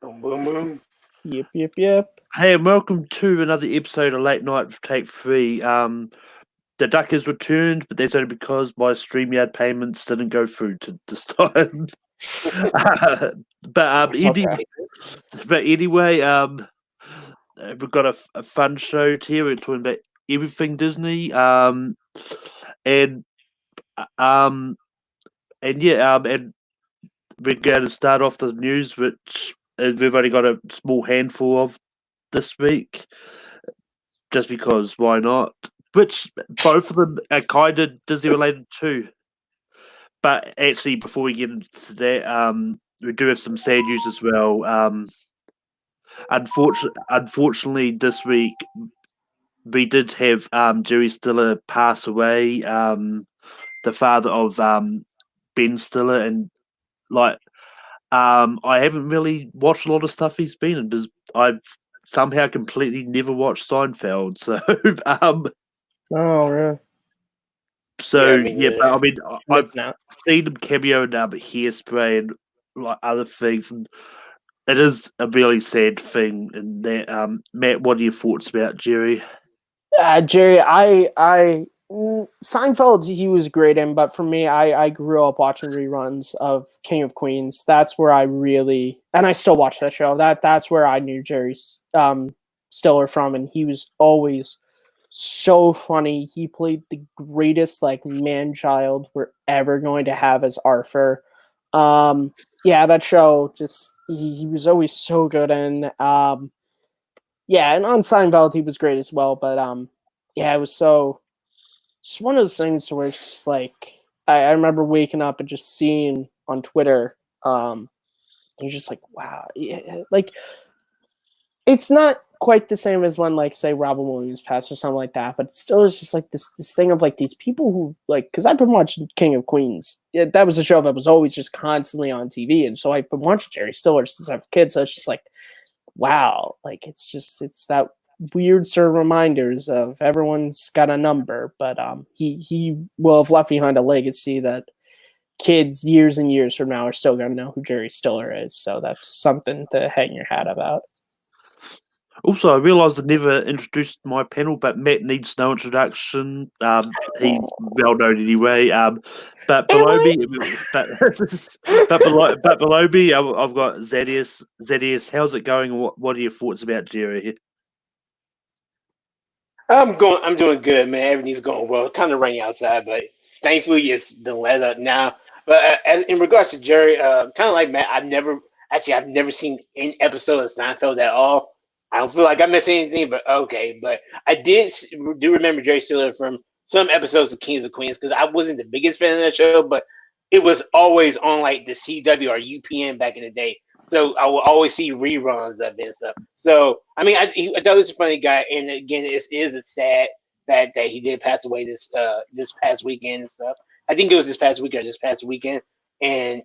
Boom, boom, boom. Yep. Hey, and welcome to another episode of Late Night with Take 3. The duck has returned, but that's only because my StreamYard payments didn't go through this time. but anyway, we've got a fun show here. We're talking about everything Disney. And we're going to start off the news, which we've only got a small handful of this week, just because why not? Which both of them are kind of Disney related too. But actually, before we get into that, we do have some sad news as well. Unfortunately, this week we did have Jerry Stiller pass away, the father of Ben Stiller, and I haven't really watched a lot of stuff he's been in because I've somehow completely never watched Seinfeld. So, Oh, really? But I mean, I've seen him cameo in Hairspray and other things, and it is a really sad thing. And that, Matt, what are your thoughts about Jerry? Jerry, Seinfeld, he was great in, but for me, I grew up watching reruns of King of Queens. That's where I really, and I still watch that show. That's where I knew Jerry Stiller from, and he was always so funny. He played the greatest man-child we're ever going to have as Arthur. That show just he was always so good in. And on Seinfeld he was great as well. But it was it's one of those things where it's just I remember waking up and just seeing on Twitter, you're just like, wow, it's not quite the same as when say Robin Williams passed or something like that, but still it's just this thing of these people who because I've been watching King of Queens. That was a show that was always just constantly on TV, and so I've been watching Jerry Stiller since I was a kid. So it's just wow, it's that weird sort of reminders of everyone's got a number, but he will have left behind a legacy that kids years and years from now are still going to know who Jerry Stiller is. So that's something to hang your hat about. Also, I realised I never introduced my panel, but Matt needs no introduction. He's well known anyway. But below me, I've got Zadius. Zadius, how's it going? What are your thoughts about Jerry? I'm doing good, man. Everything's going well. Kind of rainy outside, but thankfully it's the let up now. But in regards to Jerry, kind of like Matt, I've never seen any episode of Seinfeld at all. I don't feel like I missed anything, but okay. But I do remember Jerry Stiller from some episodes of Kings of Queens because I wasn't the biggest fan of that show, but it was always on the CW or UPN back in the day. So I will always see reruns of it and stuff. So I mean, I thought he was a funny guy, and again, it is a sad fact that he did pass away this past weekend and stuff. I think it was this past week or this past weekend, and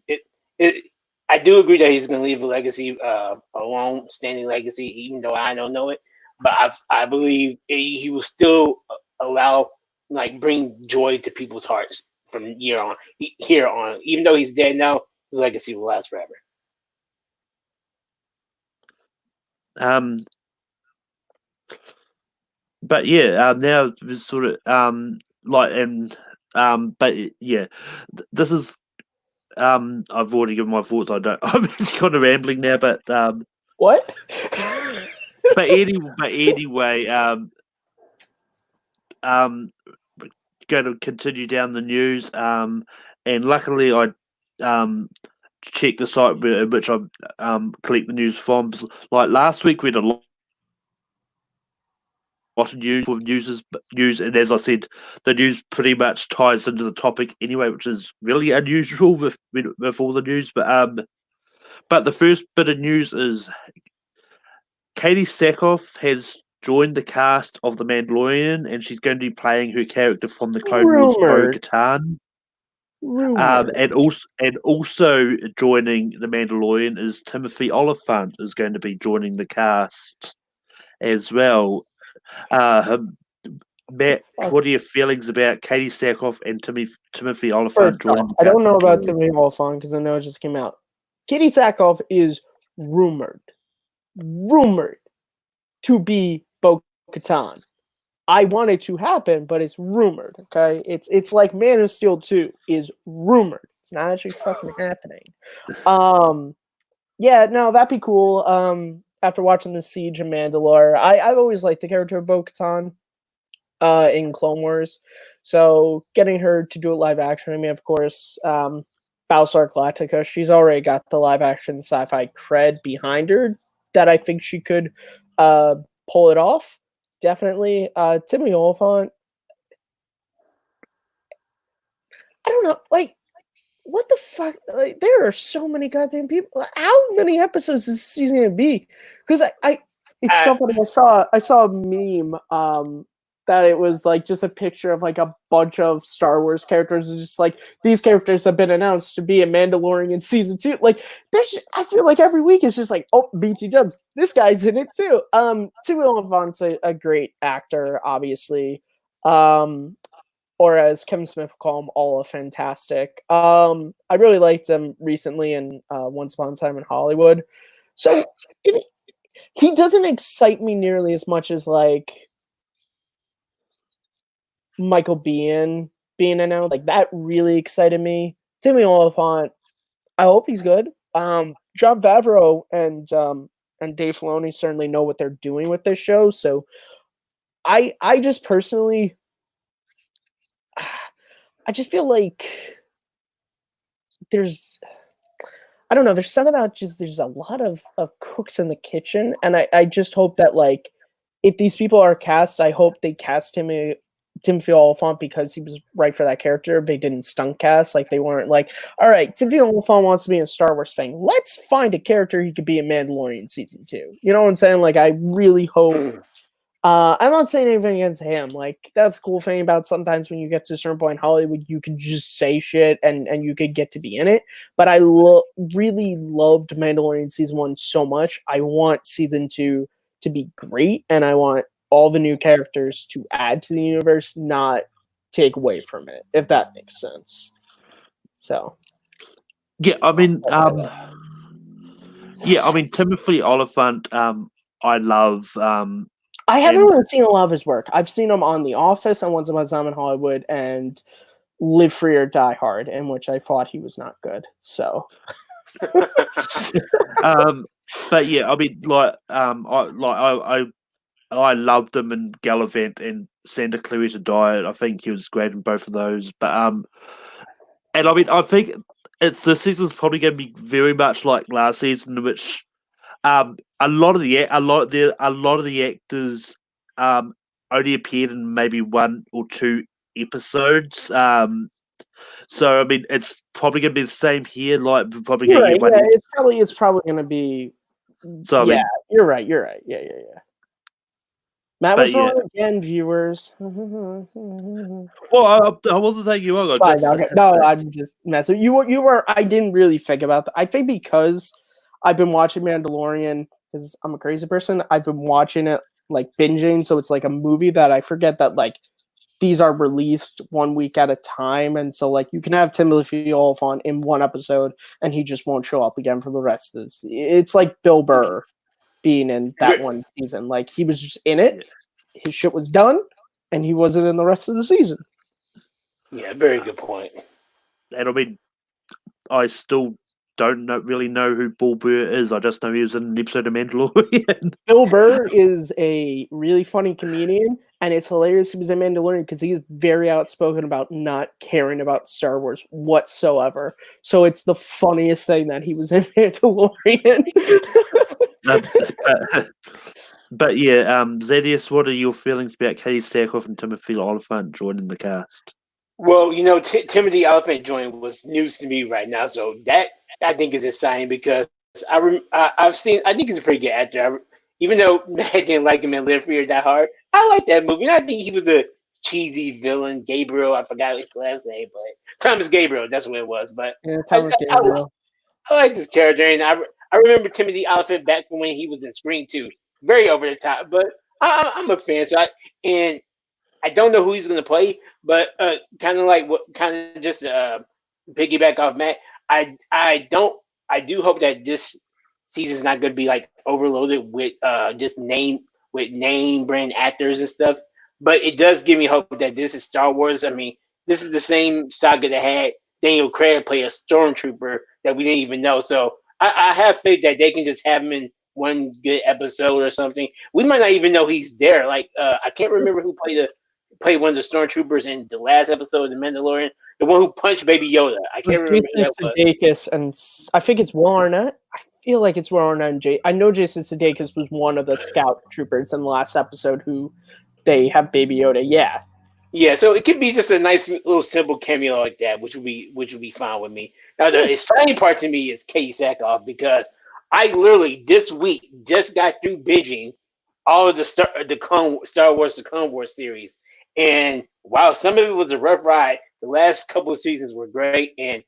I do agree that he's going to leave a legacy, a long-standing legacy, even though I don't know it. But I believe he will still allow, bring joy to people's hearts from here on. Even though he's dead now, his legacy will last forever. But yeah, now it's sort of but yeah, this is. I've already given my thoughts. I'm just kind of rambling now, but what? but anyway, going to continue down the news. And luckily, I checked the site which I collect the news from. Last week, we had a lot of news, and as I said, the news pretty much ties into the topic anyway, which is really unusual with all the news. But the first bit of news is Katie Sackhoff has joined the cast of The Mandalorian, and she's going to be playing her character from the Clone Wars, Bo-Katan. And also joining The Mandalorian is Timothy Olyphant is going to be joining the cast as well. Matt, what are your feelings about Katie Sackhoff and Timothy Olyphant joining? I don't know about Timothy Olyphant because I know it just came out. Katie Sackhoff is rumored to be Bo-Katan. I want it to happen, but it's rumored. Okay, it's like Man of Steel 2 is rumored. It's not actually fucking happening. Yeah, no, that'd be cool. After watching the Siege of Mandalore, I've always liked the character of Bo-Katan in Clone Wars. So getting her to do a live action, I mean, of course, Battlestar Galactica, she's already got the live action sci-fi cred behind her that I think she could pull it off. Definitely. Timothy Olyphant, I don't know, like, what the fuck? Like, there are so many goddamn people. How many episodes is this season gonna be? Because it's so funny. I saw a meme that it was like just a picture of like a bunch of Star Wars characters, and just like these characters have been announced to be in Mandalorian season 2. Like, I feel like every week it's just like, oh, BT Dubs, this guy's in it too. Timothy Olyphant's a great actor, obviously. Or as Kevin Smith would call him, all fantastic. I really liked him recently in Once Upon a Time in Hollywood. So he doesn't excite me nearly as much as like Michael Biehn being announced. Like, that really excited me. Timothy Olyphant, I hope he's good. Jon Favreau and Dave Filoni certainly know what they're doing with this show. So I just personally, I just feel like there's something about just there's a lot of cooks in the kitchen, and I just hope that, like, if these people are cast, I hope they cast Timothy Olyphant because he was right for that character. They didn't stunt cast, like they weren't like, all right, Timothy Olyphant wants to be a Star Wars thing. Let's find a character he could be in Mandalorian season 2. You know what I'm saying? Like, I really hope. I'm not saying anything against him. Like, that's the cool thing about sometimes when you get to a certain point in Hollywood, you can just say shit and you could get to be in it. But I really loved Mandalorian season 1 so much. I want season 2 to be great, and I want all the new characters to add to the universe, not take away from it, if that makes sense. So, yeah, I mean, Timothy Olyphant, I love. I haven't really seen a lot of his work. I've seen him on The Office and Once Upon a Time in Hollywood and Live Free or Die Hard, in which I thought he was not good. So, but yeah, I mean, I loved him in Gallivant and Santa Clarita Diet. I think he was great in both of those. But and I mean, I think this season's probably going to be very much like last season, in which a lot of the actors only appeared in maybe 1 or 2 episodes. So I mean, it's probably going to be the same here. Like, probably you're right. Yeah, it's probably going to be. So yeah, you're right. Yeah. Matt was wrong again, viewers. Well, I wasn't saying you were. No, I'm just messing. You were. I didn't really think about that. I think because I've been watching Mandalorian, because I'm a crazy person, I've been watching it like binging, so it's like a movie that I forget that like these are released 1 week at a time, and so like you can have Timothy Olyphant in one episode and he just won't show up again for the rest of this. It's like Bill Burr being in that one season. Like, he was just in it, his shit was done, and he wasn't in the rest of the season. Yeah, very good point. And I mean, I still don't really know who Bill Burr is. I just know he was in an episode of Mandalorian. Bill Burr is a really funny comedian, and it's hilarious he was in Mandalorian because he is very outspoken about not caring about Star Wars whatsoever. So it's the funniest thing that he was in Mandalorian. But yeah, Zedius, what are your feelings about Katie Sackhoff and Timothy Olyphant joining the cast? Well, you know, Timothy Olyphant joining was news to me right now, so that I think is exciting because I think he's a pretty good actor. Even though I didn't like him in Live Free or Die Hard, I like that movie. And I think he was a cheesy villain, Gabriel. I forgot his last name, but Thomas Gabriel, that's what it was. But yeah, Thomas Gabriel. I like this character, and I remember Timothy Olyphant back from when he was in Scream 2. Very over the top, but I'm a fan. So I don't know who he's going to play, but kind of just piggyback off Matt. I do hope that this season's not going to be like overloaded with just name brand actors and stuff. But it does give me hope that this is Star Wars. I mean, this is the same saga that had Daniel Craig play a stormtrooper that we didn't even know. So I have faith that they can just have him in one good episode or something. We might not even know he's there. Like I can't remember who played one of the stormtroopers in the last episode of The Mandalorian. The one who punched Baby Yoda. I can't remember who that was. Sudeikis and I think it's Will Arnett. I feel like it's Will Arnett and I know Jason Sudeikis was one of the scout troopers in the last episode who they have Baby Yoda. Yeah. Yeah, so it could be just a nice little simple cameo like that, which would be fine with me. Now the exciting part to me is Katie Sackhoff because I literally this week just got through binging all of the Star Wars The Clone Wars series, and while some of it was a rough ride, the last couple of seasons were great, and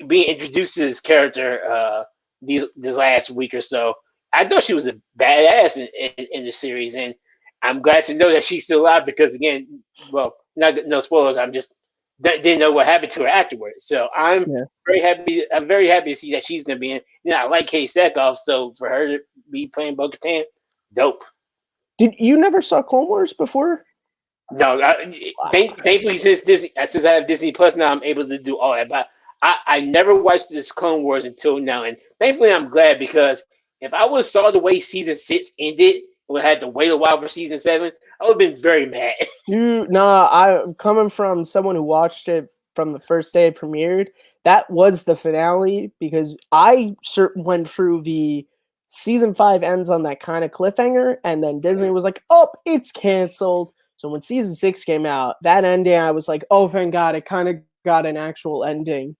being introduced to this character this last week or so, I thought she was a badass in the series, and I'm glad to know that she's still alive because again, well, no spoilers. I'm just didn't know what happened to her afterwards. So I'm very happy. I'm very happy to see that she's gonna be in. I like Katie Sackhoff, so for her to be playing Bo-Katan, dope. Did you never saw Clone Wars before? No, thankfully since I have Disney Plus now, I'm able to do all that. But I never watched this Clone Wars until now, and thankfully I'm glad because if I would have saw the way season 6 ended, would have had to wait a while for season 7, I would have been very mad. Dude, I'm coming from someone who watched it from the first day it premiered. That was the finale because I went through the season 5 ends on that kind of cliffhanger, and then Disney was like, "Oh, it's canceled." So when season 6 came out, that ending, I was like, "Oh, thank God, it kind of got an actual ending."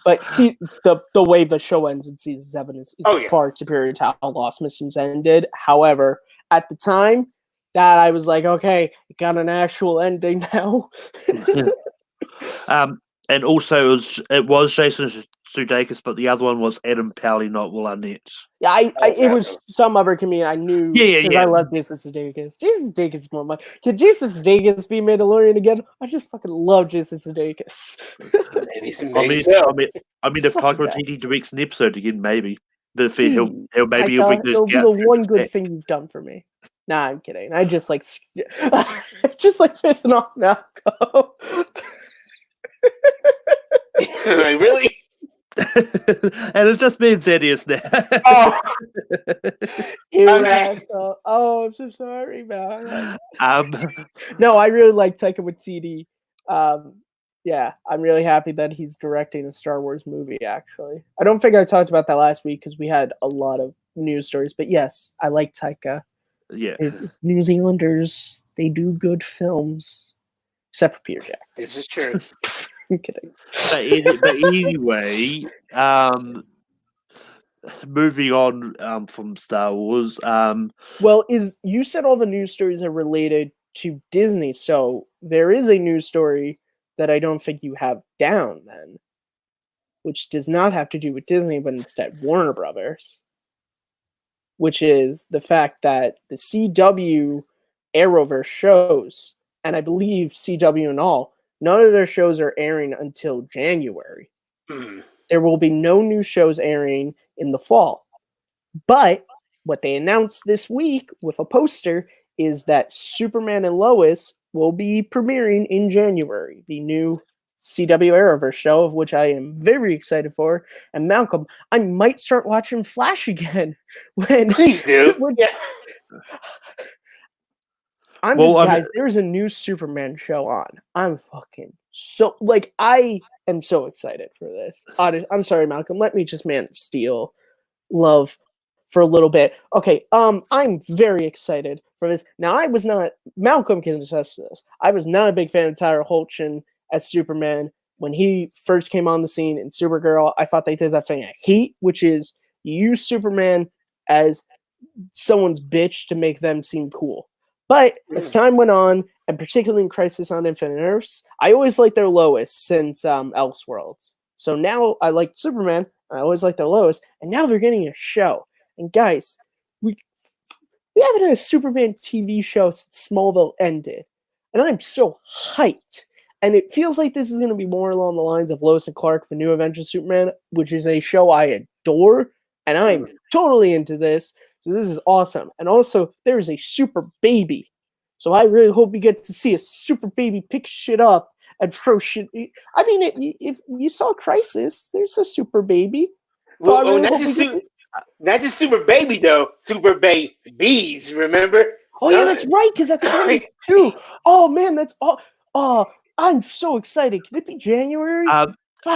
But see, the way the show ends in season 7 is far superior to how Lost Missions ended. However, at the time, that I was like, okay, it got an actual ending now. And also it was Jason Sudeikis, but the other one was Adam Pally, not Will Arnett. Yeah, it was some other comedian I knew. Yeah. I love Jason Sudeikis. Jason Sudeikis is more my. Could Jason Sudeikis be Mandalorian again? I just fucking love Jason Sudeikis. I mean, if Taika Waititi directs an episode again, maybe. But he'll bring those. It'll be the one good thing you've done for me. Nah, I'm kidding. I just like pissing off Malcolm. Really? And it's just me and Zedius now. Oh, I'm so sorry, man. No, I really like Taika Waititi. Yeah, I'm really happy that he's directing a Star Wars movie, actually. I don't think I talked about that last week because we had a lot of news stories, but yes, I like Taika. Yeah. New Zealanders, they do good films. Except for Peter Jackson. This is true. I'm kidding. But anyway, moving on from Star Wars. Well, you said all the news stories are related to Disney, so there is a news story that I don't think you have down then, which does not have to do with Disney, but instead Warner Brothers, which is the fact that the CW Arrowverse shows, and I believe CW and all, none of their shows are airing until January. There will be no new shows airing in the fall. But what they announced this week with a poster is that Superman and Lois will be premiering in January, the new CW Arrowverse show, of which I am very excited for. And Malcolm, I might start watching Flash again. Please do. Guys, there's a new Superman show on. I'm fucking so, I am so excited for this. I'm sorry, Malcolm. Let me just Man of Steel love for a little bit. Okay, I'm very excited for this. Now, Malcolm can attest to this. I was not a big fan of Tyler Hoechlin as Superman when he first came on the scene in Supergirl. I thought they did that thing I hate, which is you use Superman as someone's bitch to make them seem cool. But as time went on, and particularly in Crisis on Infinite Earths, I always liked their Lois since Elseworlds. So now I like Superman, I always liked their Lois, and now they're getting a show. And guys, we haven't had a Superman TV show since Smallville ended. And I'm so hyped. And it feels like this is going to be more along the lines of Lois and Clark, the New Avengers Superman, which is a show I adore, and I'm totally into this. So this is awesome. And also, there is a super baby, so I really hope we get to see a super baby pick shit up and throw shit. I mean, if you saw Crisis, there's a super baby. So I really hope not just super baby though, super babies. Remember? Oh yeah, that's right. Because at the end too. Oh man, that's all. Oh, I'm so excited. Can it be January? I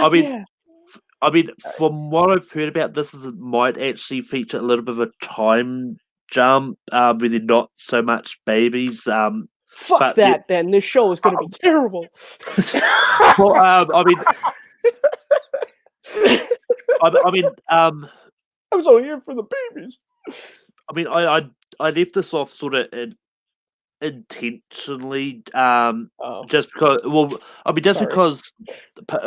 mean, from what I've heard about this, might actually feature a little bit of a time jump, where they're not so much babies. Fuck that! Then this show is going to be terrible. Well, I was only here for the babies. I mean, I left this off sort of intentionally, just because. Well, I mean, just because.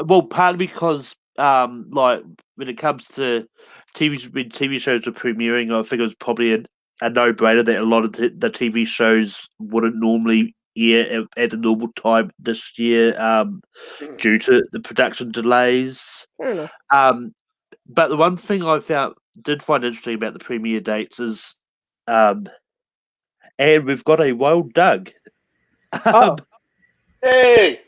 Well, partly because, like when it comes to TV shows are premiering, I think it was probably a no-brainer that a lot of the TV shows wouldn't normally air at the normal time this year, due to the production delays. Fair enough. But the one thing I did find interesting about the premiere dates is, and we've got a Wild Doug. Hey!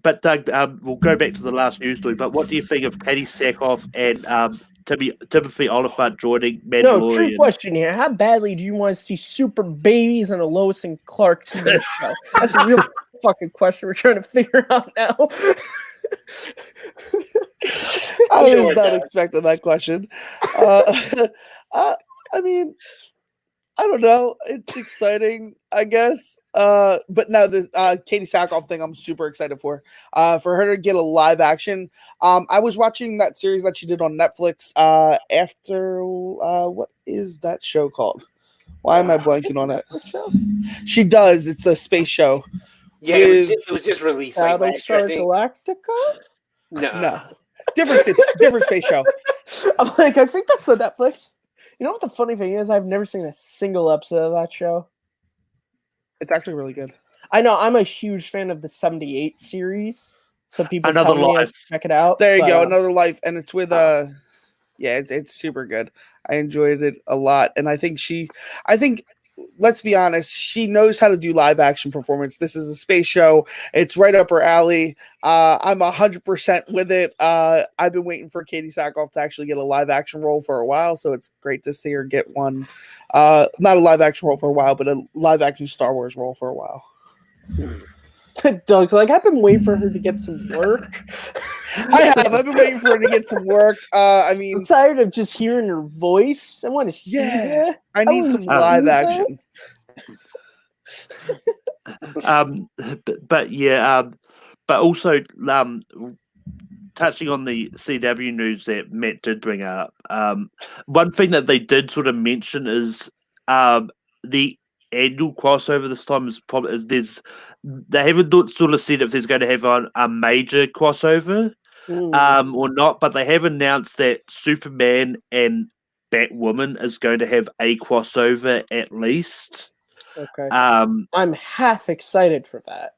But Doug, we'll go back to the last news story. But what do you think of Katie Sackhoff and Timothy Olyphant joining Mandalorian? No, true question here. How badly do you want to see super babies on a Lois and Clark TV show? That's a real fucking question we're trying to figure out now. I was not expecting that question. I mean, I don't know. It's exciting, I guess. But no, the Katie Sackhoff thing I'm super excited for her to get a live action. I was watching that series that she did on Netflix after what is that show called? Why am I blanking on it? She does. It's a space show. Yeah, it was just released. Battlestar Galactica? No. Different space show. I'm like, I think that's the Netflix. You know what the funny thing is? I've never seen a single episode of that show. It's actually really good. I know. I'm a huge fan of the 78 series. So people Another tell me Life. check it out. There you go. Another Life. And it's with it's super good. I enjoyed it a lot. And I think let's be honest, she knows how to do live action performance. This is a space show. It's right up her alley. I'm 100% with it. I've been waiting for Katie Sackhoff to actually get a live action role for a while, so it's great to see her get one. Not a live action role for a while, but a live action Star Wars role for a while. Doug's like, I've been waiting for her to get some work. I've been waiting for her to get some work. I'm tired of just hearing her voice. I want to see that. I need some live action. But also, touching on the CW news that Matt did bring up, one thing that they did sort of mention is the annual crossover this time they haven't sort of said if there's going to have a major crossover or not, but they have announced that Superman and Batwoman is going to have a crossover at least. Okay. I'm half excited for that.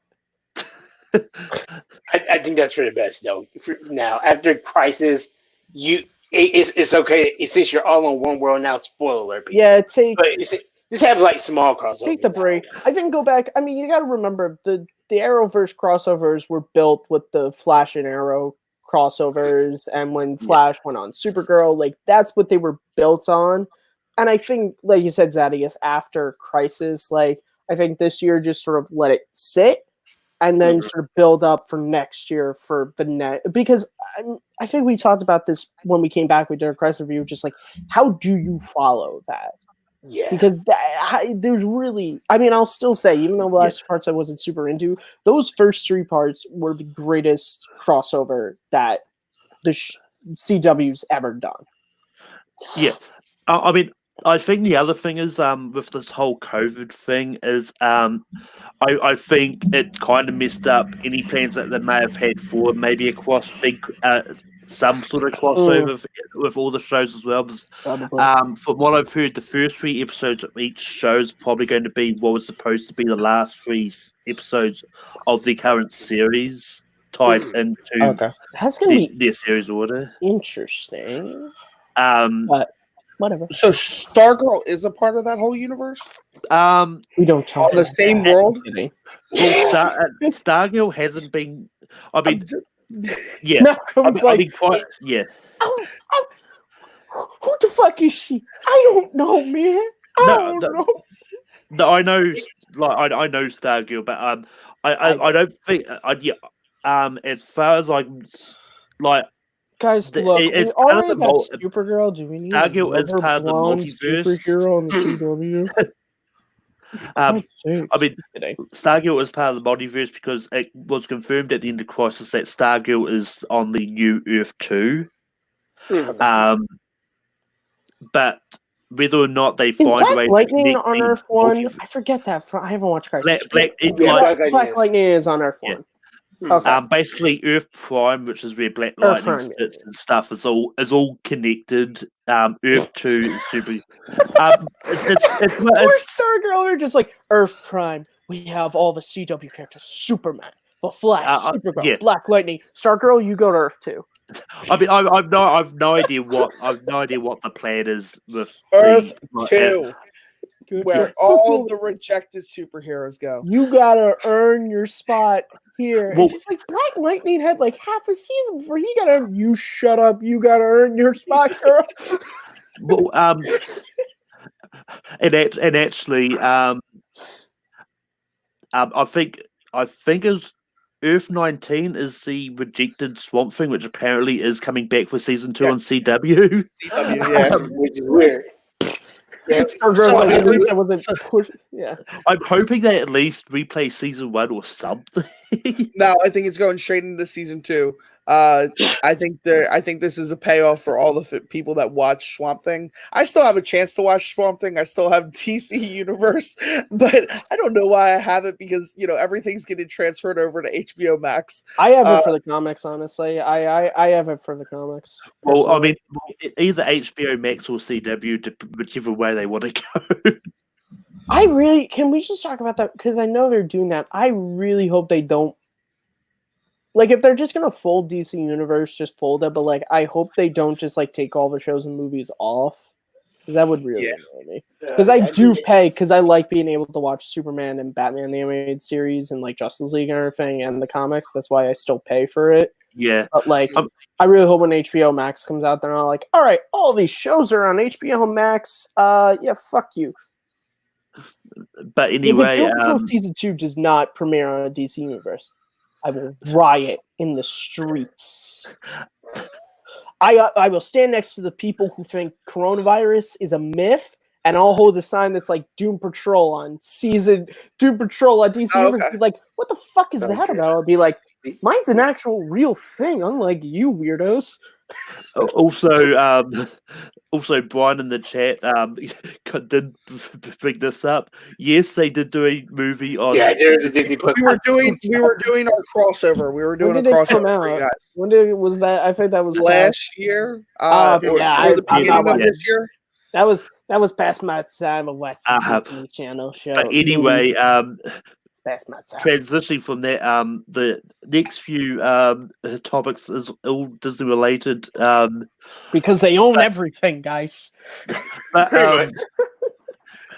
I think that's for the best though. Now after Crisis, it's okay. Since you're all in one world now. Spoiler alert. People. Yeah, just have like small crossovers. Take the break. I think go back. I mean, you got to remember the Arrowverse crossovers were built with the Flash and Arrow crossovers, and when Flash went on Supergirl, like that's what they were built on. And I think, like you said, Zadius, after Crisis, like I think this year just sort of let it sit, and then sort of build up for next year for the net. Because I think we talked about this when we came back with Dark Crisis review, just like how do you follow that? Yeah, because there's really, I mean, I'll still say, even though the last parts I wasn't super into, those first three parts were the greatest crossover that the CW's ever done. Yeah, I mean, I think the other thing is with this whole COVID thing is I think it kind of messed up any plans that they may have had for maybe across big some sort of crossover with all the shows as well. Because, Probably. from what I've heard, the first 3 episodes of each show is probably going to be what was supposed to be the last 3 episodes of the current series tied into Okay. That's gonna be their series order. interesting. But Whatever. So Stargirl is a part of that whole universe We don't talk on the about same that. world. Kidding. Stargirl hasn't been. I mean, yeah. Malcolm's I mean, quite. Yeah. Who the fuck is she? I don't know, man. I don't know. No, I know. Like I know Stargirl, but I don't think. As far as Guys, The- look, it's we part of already the got mul- Supergirl. Do we need Stargirl is another part of the blonde multiverse. superhero on the CW? I mean, Kidding. Stargirl is part of the multiverse because it was confirmed at the end of Crisis that Stargirl is on the new Earth 2. But whether or not they Is find a Black way to Lightning connect on the Earth 1? multiverse- I forget that. I haven't watched Crisis. Black Black Lightning is on Earth 1. Okay. basically Earth Prime, which is where Black Earth Lightning Prime, sits and stuff, is all connected. Earth 2 is super. It's Poor Stargirl, they're just like Earth Prime. We have all the CW characters: Superman, the Flash, Supergirl, yeah. Black Lightning. Stargirl, you go to Earth 2. I mean, I've no idea what the plan is with Earth the, 2, where all the rejected superheroes go. You gotta earn your spot here. Well- It's just like Black Lightning had like half a season before he gotta. You shut up. You gotta earn your spot, girl. Well, and actually, I think is Earth 19 is the rejected Swamp Thing, which apparently is coming back for season 2 on CW. Yeah. Which is weird. Stargirl's like, at least I wasn't pushed. Yeah. I'm hoping they at least replay season 1 or something. No, I think it's going straight into season 2. I think this is a payoff for all the people that watch Swamp Thing. I still have a chance to watch Swamp Thing. I still have DC Universe, but I don't know why I haven't because everything's getting transferred over to HBO Max. I have it for the comics, honestly. I have it for the comics. Well, I personally. mean, either HBO Max or CW, whichever way they want to go. Can we just talk about that? Because I know they're doing that. I really hope they don't. Like, if they're just going to fold DC Universe, just fold it. But, like, I hope they don't just, like, take all the shows and movies off. Because that would really annoy me. Because I do pay, because I like being able to watch Superman and Batman the animated series and, like, Justice League and everything and the comics. That's why I still pay for it. Yeah. But, like, I really hope when HBO Max comes out, they're not like, all right, all these shows are on HBO Max. Yeah, fuck you. But anyway, Doom Patrol season 2 does not premiere on a DC Universe. I will riot in the streets. I will stand next to the people who think coronavirus is a myth, and I'll hold a sign that's like Doom Patrol on DC Universe. Okay. Be like, what the fuck is that about? I'll be like, mine's an actual real thing, unlike you weirdos. Also, Brian in the chat did bring this up. Yes, they did do a movie on. Yeah, there's a Disney Plus. We were doing our crossover. We were doing When a did it come crossover for you out? guys. When was that? I think that was Last year, yeah, or the beginning of this year. That was past my time of watching Uh-huh. the Disney Channel show. But anyway, It's past my time. transitioning from that, the next few topics is all Disney related. Because they own everything, guys. But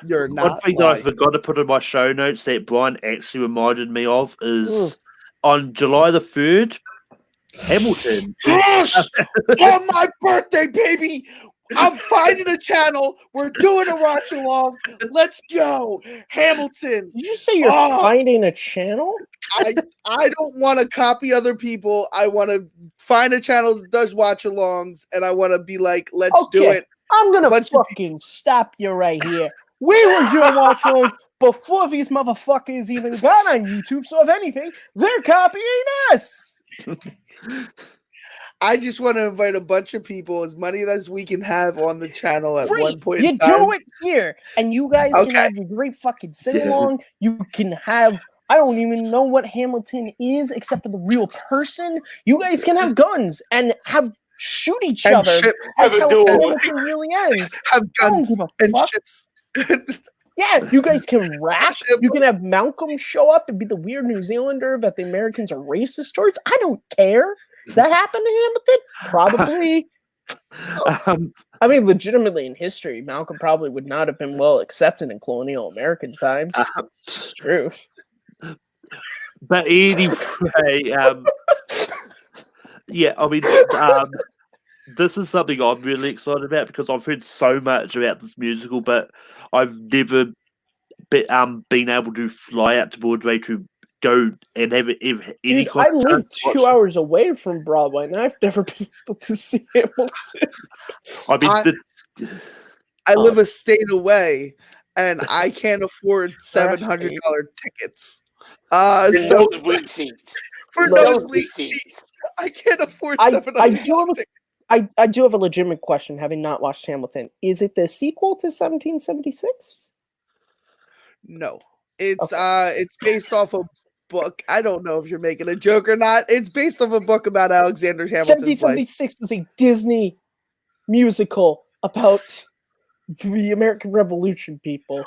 You're one not. thing that I lying. forgot to put in my show notes that Brian actually reminded me of is on July the 3rd, Hamilton. Yes! On my birthday, baby! I'm finding a channel. We're doing a watch along. Let's go, Hamilton. Did you say you're finding a channel? I don't want to copy other people. I want to find a channel that does watch alongs, and I want to be like, let's do Okay. it. I'm gonna Let's- fucking stop you right here. We were doing watch alongs before these motherfuckers even got on YouTube. So if anything, they're copying us. I just want to invite a bunch of people, as many as we can have on the channel at Free. one point You in time. do it here, and you guys can Okay. have your great fucking sing along. You can have. I don't even know what Hamilton is except for the real person. You guys can have guns and have shoot each And other. ships. Have That's a how duel. Hamilton really ends. Have I don't guns give a and fuck. ships. Yeah, you guys can rap. Ship. You can have Malcolm show up and be the weird New Zealander that the Americans are racist towards. I don't care. Does that happen to Hamilton? Probably. I mean, legitimately in history, Malcolm probably would not have been well accepted in colonial American times. It's true. But anyway, yeah, I mean, this is something I'm really excited about because I've heard so much about this musical, but I've never been able to fly out to Broadway to go and have any Dude, kind I of live chance to 2 watch. hours away from Broadway, and I've never been able to see Hamilton. I mean, I live a state away, and I can't afford $700 tickets. The So nosebleed seats. for The nosebleed seats, I can't afford I $700 do have a- tickets. I do have a legitimate question, having not watched Hamilton. Is it the sequel to 1776? No, it's based off a book. I don't know if you're making a joke or not. It's based off a book about Alexander Hamilton's life. 1776 was a Disney musical about the American Revolution people.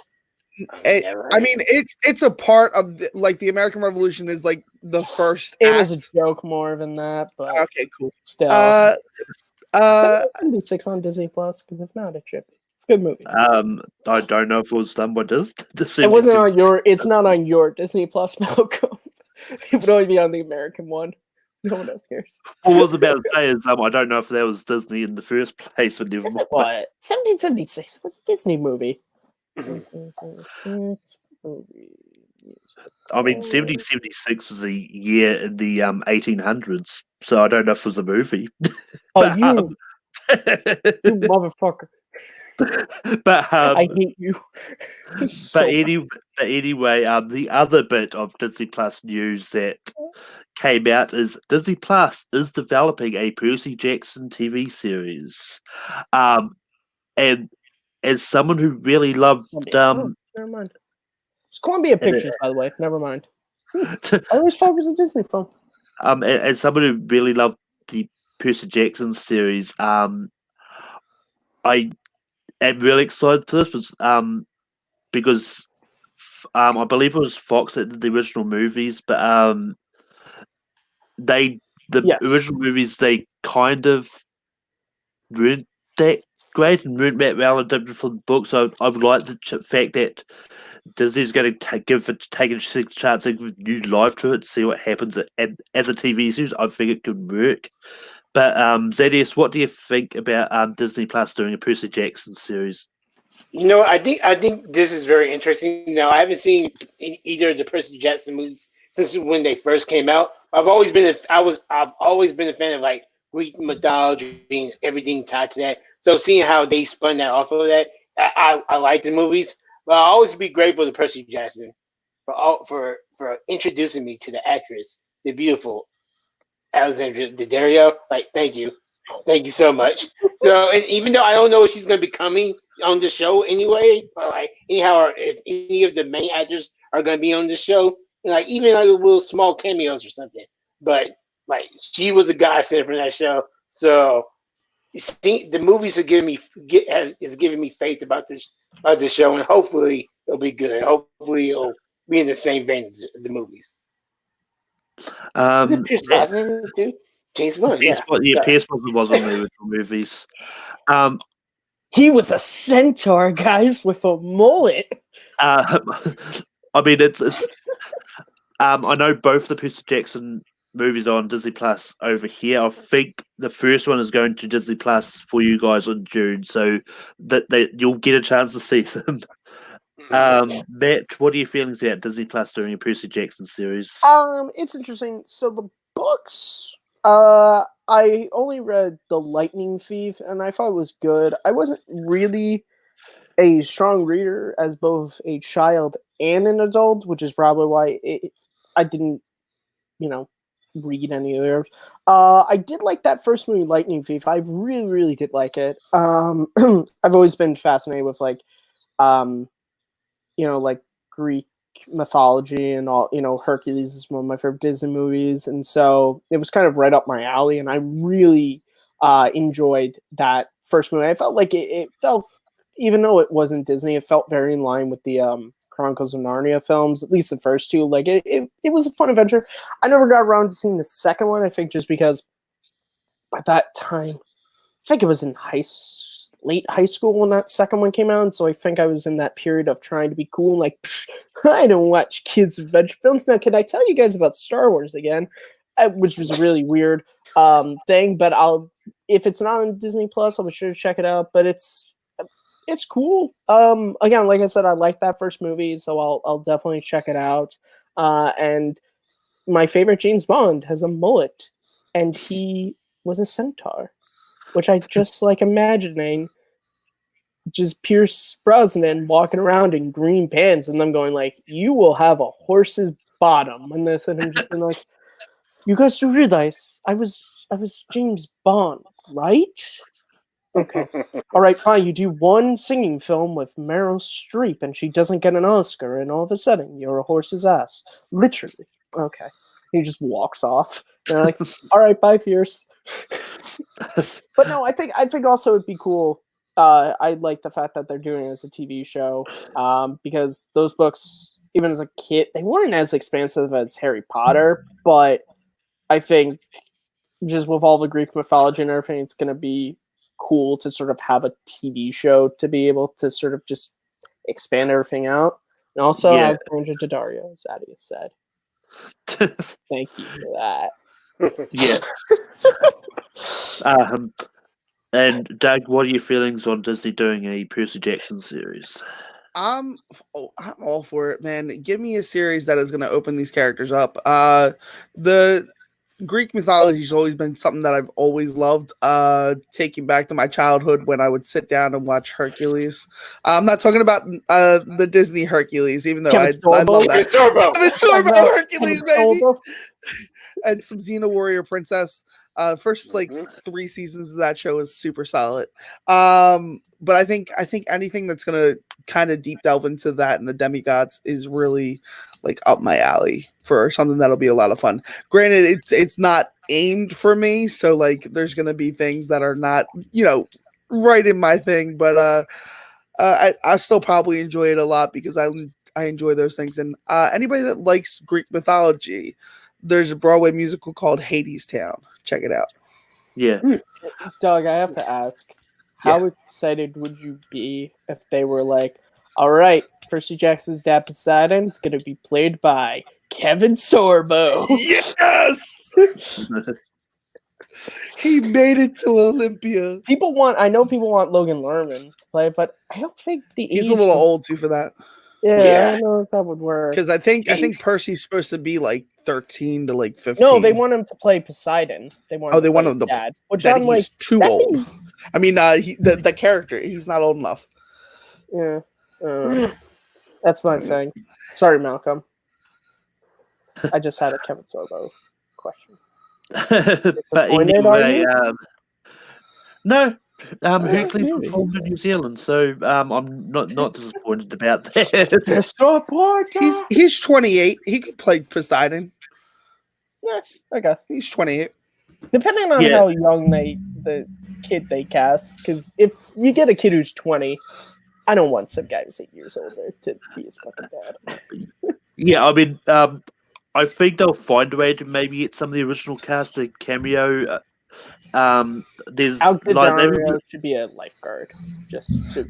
I mean, it's a part of the American Revolution is like the first. It was a act. joke more than that, but Okay, cool. still. 1776 on Disney Plus, because if not, it should be. It's a good movie. I don't know if it was done by Disney. It wasn't on your. It's not on your Disney Plus, Malcolm. It would only be on the American one. No one else cares. What I was about to say is, I don't know if that was Disney in the first place, but never Yes, mind. it was. 1776 was a Disney movie. I mean, 1776 was a year in the 1800s, so I don't know if it was a movie. Oh, But, you motherfucker. but I hate you. But anyway, the other bit of Disney Plus news that came out is Disney Plus is developing a Percy Jackson TV series. And as someone who really loved never mind. It's Columbia Pictures, by the way. Never mind. I always thought it was a Disney film. as someone who really loved the Percy Jackson series, I am really excited for this because I believe it was Fox that did the original movies, but original movies they kind of weren't that great and weren't that well adapted from the book. So I would like the fact that Disney's going to take a chance and give new life to it, see what happens. And as a TV series, I think it could work. But Zedius, what do you think about Disney Plus doing a Percy Jackson series? You know, I think this is very interesting. Now, I haven't seen either of the Percy Jackson movies since when they first came out. I've always been a fan of like Greek mythology and everything tied to that. So seeing how they spun that off of that, I like the movies. But I'll always be grateful to Percy Jackson for introducing me to the actress, the beautiful Alexandra Daddario. Like, thank you so much. So, and even though I don't know if she's going to be coming on the show anyway, but like anyhow, or if any of the main actors are going to be on the show, like even like little small cameos or something. But like she was a godsend for that show. So you see, the movies are giving me faith about this show, and hopefully it'll be good. Hopefully it'll be in the same vein as the movies. Is it Pierce Brosnan too? James Bond, Pierce Brosnan was on the original movies. He was a centaur, guys, with a mullet. I mean, it's. I know both the Percy Jackson movies are on Disney Plus over here. I think the first one is going to Disney Plus for you guys in June, so that you'll get a chance to see them. Matt, what are your feelings about Disney Plus doing a Percy Jackson series? It's interesting. So the books, I only read The Lightning Thief, and I thought it was good. I wasn't really a strong reader as both a child and an adult, which is probably why I didn't, read any of theirs. I did like that first movie, Lightning Thief. I really, really did like it. I've always been fascinated with like Greek mythology and all. Hercules is one of my favorite Disney movies, and so it was kind of right up my alley. And I really enjoyed that first movie. I felt like it felt, even though it wasn't Disney, it felt very in line with the Chronicles of Narnia films, at least the first two. Like it was a fun adventure. I never got around to seeing the second one, I think just because at that time, I think it was in late high school when that second one came out, and so I think I was in that period of trying to be cool and like, I don't watch kids' adventure films. Now, can I tell you guys about Star Wars again? Which was a really weird thing, but if it's not on Disney Plus, I'll be sure to check it out. But it's cool. Again, like I said, I like that first movie, so I'll definitely check it out. And my favorite James Bond has a mullet, and he was a centaur, which I just like imagining just Pierce Brosnan walking around in green pants and them going like, "You will have a horse's bottom," and this, and I'm just being like, "You guys do realize I was James Bond, right?" Okay. All right, fine. You do one singing film with Meryl Streep and she doesn't get an Oscar, and all of a sudden you're a horse's ass. Literally. Okay. He just walks off. And they're like, all right, bye, Pierce. But no, I think also it'd be cool. I like the fact that they're doing it as a TV show, because those books, even as a kid, they weren't as expansive as Harry Potter, but I think just with all the Greek mythology and everything, it's going to be cool to sort of have a TV show to be able to sort of just expand everything out. And also have Andrew Daddario, as Thaddeus said. Thank you for that. Yeah. And Doug, what are your feelings on Disney doing a Percy Jackson series? I'm all for it, man. Give me a series that is going to open these characters up. The Greek mythology has always been something that I've always loved. Taking back to my childhood when I would sit down and watch Hercules. I'm not talking about the Disney Hercules, even though I love that. Kevin Sorbo Hercules, baby. And some Xena Warrior Princess. First 3 seasons of that show is super solid. But I think anything that's gonna kind of deep delve into that and the demigods is really like up my alley for something that'll be a lot of fun. Granted, it's not aimed for me, so like there's gonna be things that are not, right in my thing, but I still probably enjoy it a lot because I enjoy those things. And anybody that likes Greek mythology, there's a Broadway musical called Hadestown. Check it out. Yeah. Doug, I have to ask, how excited would you be if they were like, all right, Percy Jackson's dad Poseidon is going to be played by Kevin Sorbo. Yes! He made it to Olympia. I know people want Logan Lerman to play, but I don't think he's a little old too for that. Yeah, I don't know if that would work. Because I think Percy's supposed to be like 13 to like 15. No, they want him to play Poseidon. They want him to dad. Which I'm like, too old. I mean, the character, he's not old enough. Yeah, that's my thing. Sorry, Malcolm. I just had a Kevin Sorbo question. But anyway, no. Hercules performed in New Zealand, so I'm not disappointed about that. He's 28. He could play Poseidon. Yeah, I guess he's 28. Depending on how young the kid they cast, because if you get a kid who's 20, I don't want some guy who's 8 years older to be his fucking dad. Yeah, I mean, I think they'll find a way to maybe get some of the original cast to cameo. There's Dario should be a lifeguard, just so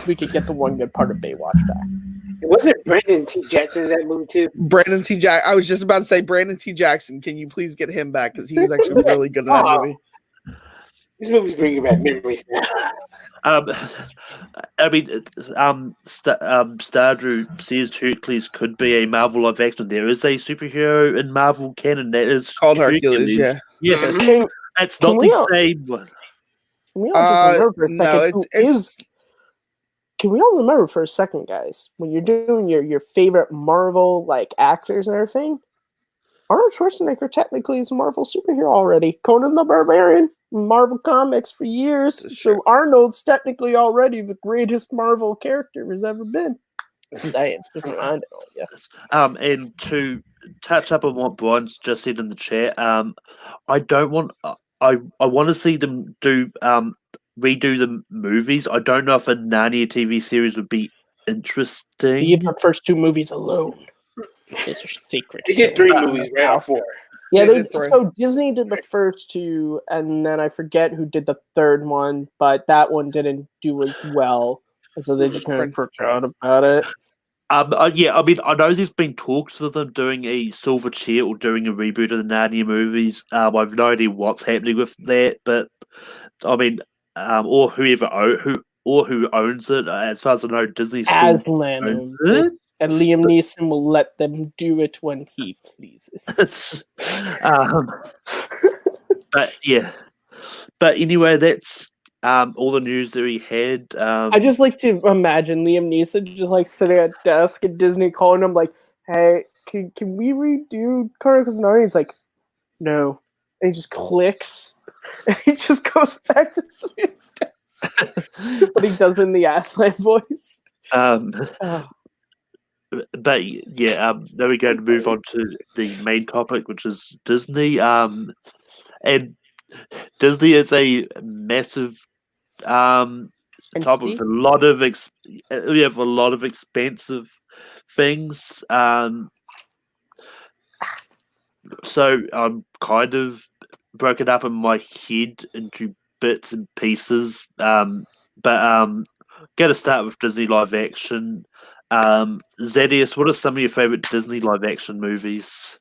we could get the one good part of Baywatch back. Wasn't Brandon T. Jackson in that movie too? Brandon T. Jackson. I was just about to say Brandon T. Jackson. Can you please get him back because he was actually really good in that movie. This movie's bringing back memories now. I mean, Stardrew says Hercules could be a Marvel live action. There is a superhero in Marvel canon that is called Hercules. Yeah. It's not the same one. Can we all just remember for a second? Can we all remember for a second, guys, when you're doing your favorite Marvel actors and everything? Arnold Schwarzenegger technically is a Marvel superhero already. Conan the Barbarian, Marvel Comics for years. So Arnold's technically already the greatest Marvel character has ever been. And to touch up on what Brian's just said in the chat, I don't want I want to see them redo the movies. I don't know if a Narnia TV series would be interesting. Leave the first two movies alone. Those are sacred. They did films. 3 movies, right? Or 4. Yeah, They did 3. so Disney did the first 2, and then I forget who did the third one, but that one didn't do as well, and so they just kind of forgot about it. Yeah, I mean, I know there's been talks of them doing a Silver Chair or doing a reboot of the Narnia movies. I've no idea what's happening with that, but I mean, or who owns it. As far as I know, Disney Aslan owns it, and Liam Neeson will let them do it when he pleases. But yeah, but anyway, that's all the news that we had. I just like to imagine Liam Neeson just like sitting at desk at Disney calling him like, "Hey, can we redo Chronicles of Narnia?" He's like, "No," and he just clicks, and he just goes back to his desk. But he does it in the Aslan voice. But yeah, now we're going to move on to the main topic, which is Disney. And Disney is a massive topic with a lot of we have a lot of expensive things. So I'm kind of broken up in my head into bits and pieces. But going to start with Disney live action. Zedius, what are some of your favorite Disney live action movies?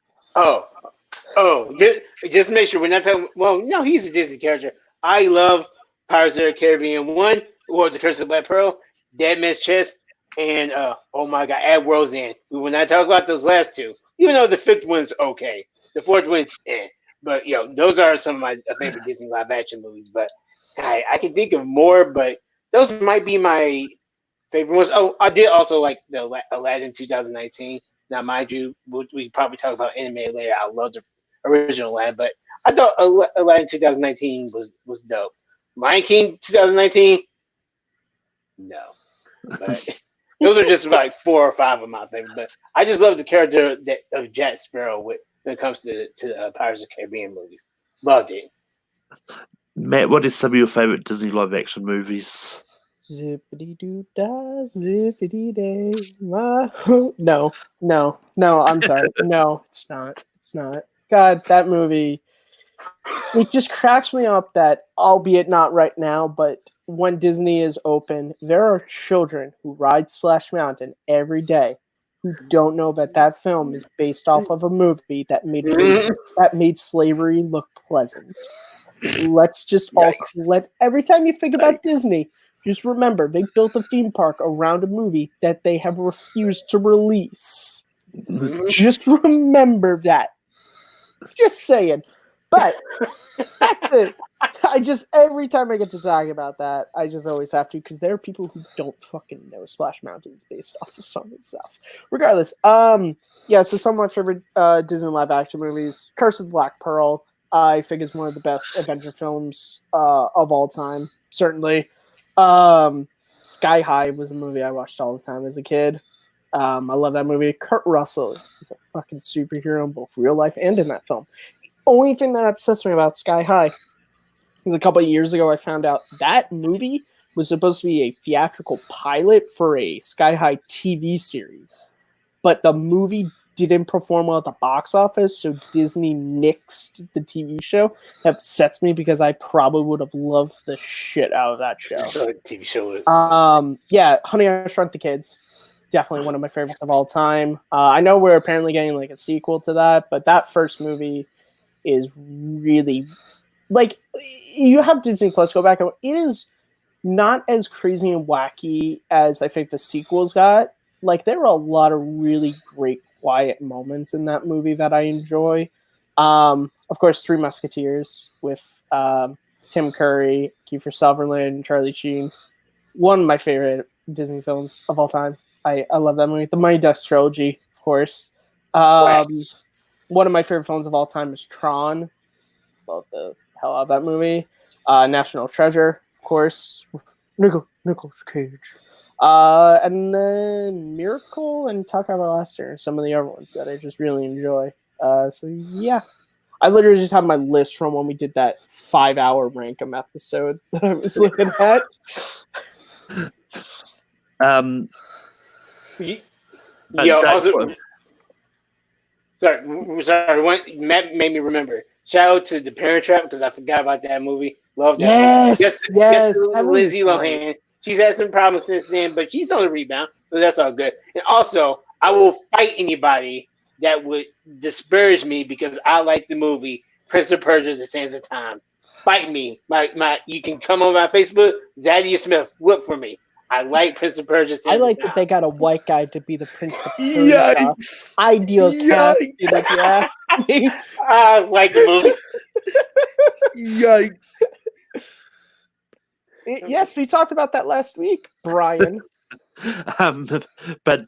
Just make sure we're not talking. Well, no, he's a Disney character. I love Pirates of the Caribbean 1, or The Curse of Black Pearl, Dead Man's Chest, and oh my God, At World's End. We will not talk about those last 2, even though the 5th one's okay. The 4th one's But those are some of my favorite Disney live action movies. But I can think of more, but those might be my favorite ones. Oh, I did also like the Aladdin 2019. Now, mind you, we probably talk about anime later. I love the original Aladdin, but I thought Aladdin 2019 was dope. Lion King 2019, no. But those are just like 4 or 5 of my favorites. But I just love the character of Jack Sparrow when it comes to Pirates of the Caribbean movies. Loved it. Matt, what is some of your favorite Disney live action movies? Zippity doo dah, zippity day. No, I'm sorry. No, it's not. It's not. God, that movie. It just cracks me up that, albeit not right now, but when Disney is open, there are children who ride Splash Mountain every day who don't know that film is based off of a movie that made slavery look pleasant. Let's just every time you think about Disney, just remember they built a theme park around a movie that they have refused to release. Just remember that. Just saying. But that's it. Every time I get to talk about that, I just always have to, because there are people who don't fucking know Splash Mountain is based off of some stuff. Regardless, so some of my favorite Disney live action movies: Curse of the Black Pearl, I think is one of the best adventure films of all time. Certainly, Sky High was a movie I watched all the time as a kid. I love that movie. Kurt Russell is a fucking superhero in both real life and in that film. Only thing that upsets me about Sky High is a couple of years ago I found out that movie was supposed to be a theatrical pilot for a Sky High TV series, but the movie didn't perform well at the box office, so Disney nixed the TV show. That upsets me because I probably would have loved the shit out of that show. TV show. Honey, I Shrunk the Kids. Definitely one of my favorites of all time. I know we're apparently getting like a sequel to that, but that first movie is really, like, you have Disney Plus go back and it is not as crazy and wacky as I think the sequels got. Like, there were a lot of really great quiet moments in that movie that I enjoy. Of course, Three Musketeers with Tim Curry, Kiefer Sutherland, Charlie Sheen. One of my favorite Disney films of all time. I love that movie. The Mighty Ducks trilogy, of course. One of my favorite films of all time is Tron. Love the hell out of that movie. National Treasure, of course. Nicolas Cage. And then Miracle and Talk About Lester, some of the other ones that I just really enjoy. So yeah, I literally just have my list from when we did that 5-hour Rankum episode that I was looking at. Yo, also, sorry. Matt made me remember. Shout out to The Parent Trap because I forgot about that movie. Love that. Yes. Lindsay Lohan. She's had some problems since then, but she's on the rebound, so that's all good. And also, I will fight anybody that would disparage me because I like the movie Prince of Persia: The Sands of Time. Fight me. You can come on my Facebook, Zadia Smith. Look for me. I like Prince of Persia. I like that they got a white guy to be the Prince of Persia. Yikes! Ideal casting, if you ask me. I like the movie. Yikes! Yes, we talked about that last week, Brian. But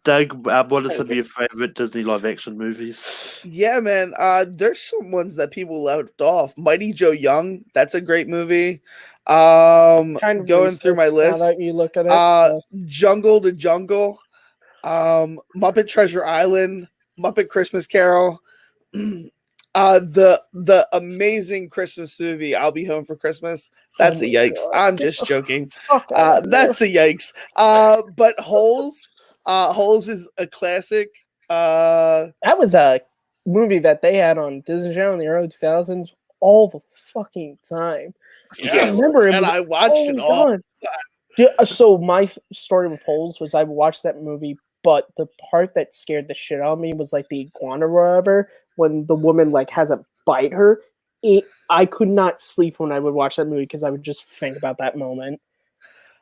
Doug, what are some of your favorite Disney live action movies? Yeah, man. There's some ones that people left off. Mighty Joe Young, that's a great movie. Kind of Going through my racist list. now that you look at it. Jungle to Jungle, Muppet Treasure Island, Muppet Christmas Carol, the amazing Christmas movie I'll Be Home for Christmas. That's a yikes. God. I'm just joking. Okay. That's a yikes. But Holes is a classic. That was a movie that they had on Disney Channel in the early 2000s all the fucking time. I remember it, and I watched it all. Yeah, so my story with Holes was I watched that movie, but the part that scared the shit out of me was like the iguana or whatever, when the woman like has a bite her. I could not sleep when I would watch that movie because I would just think about that moment.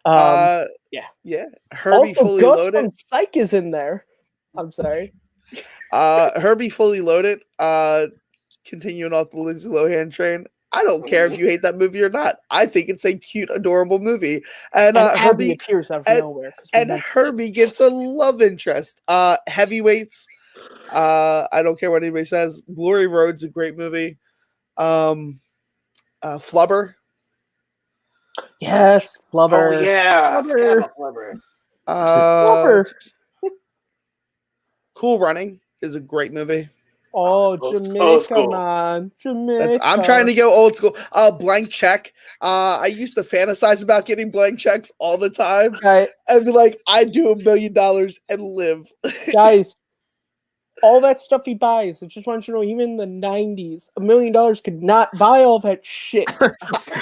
Yeah. Herbie also, Fully Gus Loaded. from Psych is in there. I'm sorry. Herbie Fully Loaded. Continuing off the Lindsay Lohan train. I don't care if you hate that movie or not. I think it's a cute, adorable movie. And Herbie appears out of nowhere. And Herbie gets a love interest. Heavyweights. I don't care what anybody says. Glory Road's a great movie. Flubber. Yes, Flubber. Oh yeah, Flubber. Flubber. Cool Running is a great movie. Oh, Jamaica, man. Jamaica. I'm trying to go old school. Blank Check. I used to fantasize about getting blank checks all the time. Okay. And be like, I'd do $1 million and live. Guys, all that stuff he buys, I just want you to know, even in the 90s, $1 million could not buy all that shit.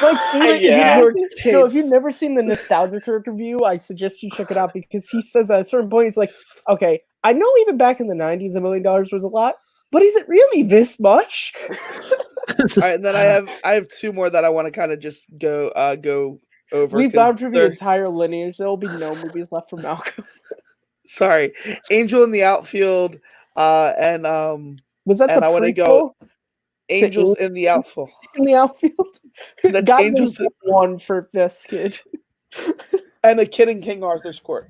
If you've never seen the Nostalgia Kirk review, I suggest you check it out because he says at a certain point, he's like, okay, I know even back in the 90s, $1 million was a lot, but is it really this much? All right, and then I have two more that I want to kind of just go over. We've gone through the entire lineage. There will be no movies left for Malcolm. Sorry, Angel in the Outfield, and was that and the I want to go Angels in the Outfield. In the Outfield. That's God Angels one for this kid. And A Kid in King Arthur's Court.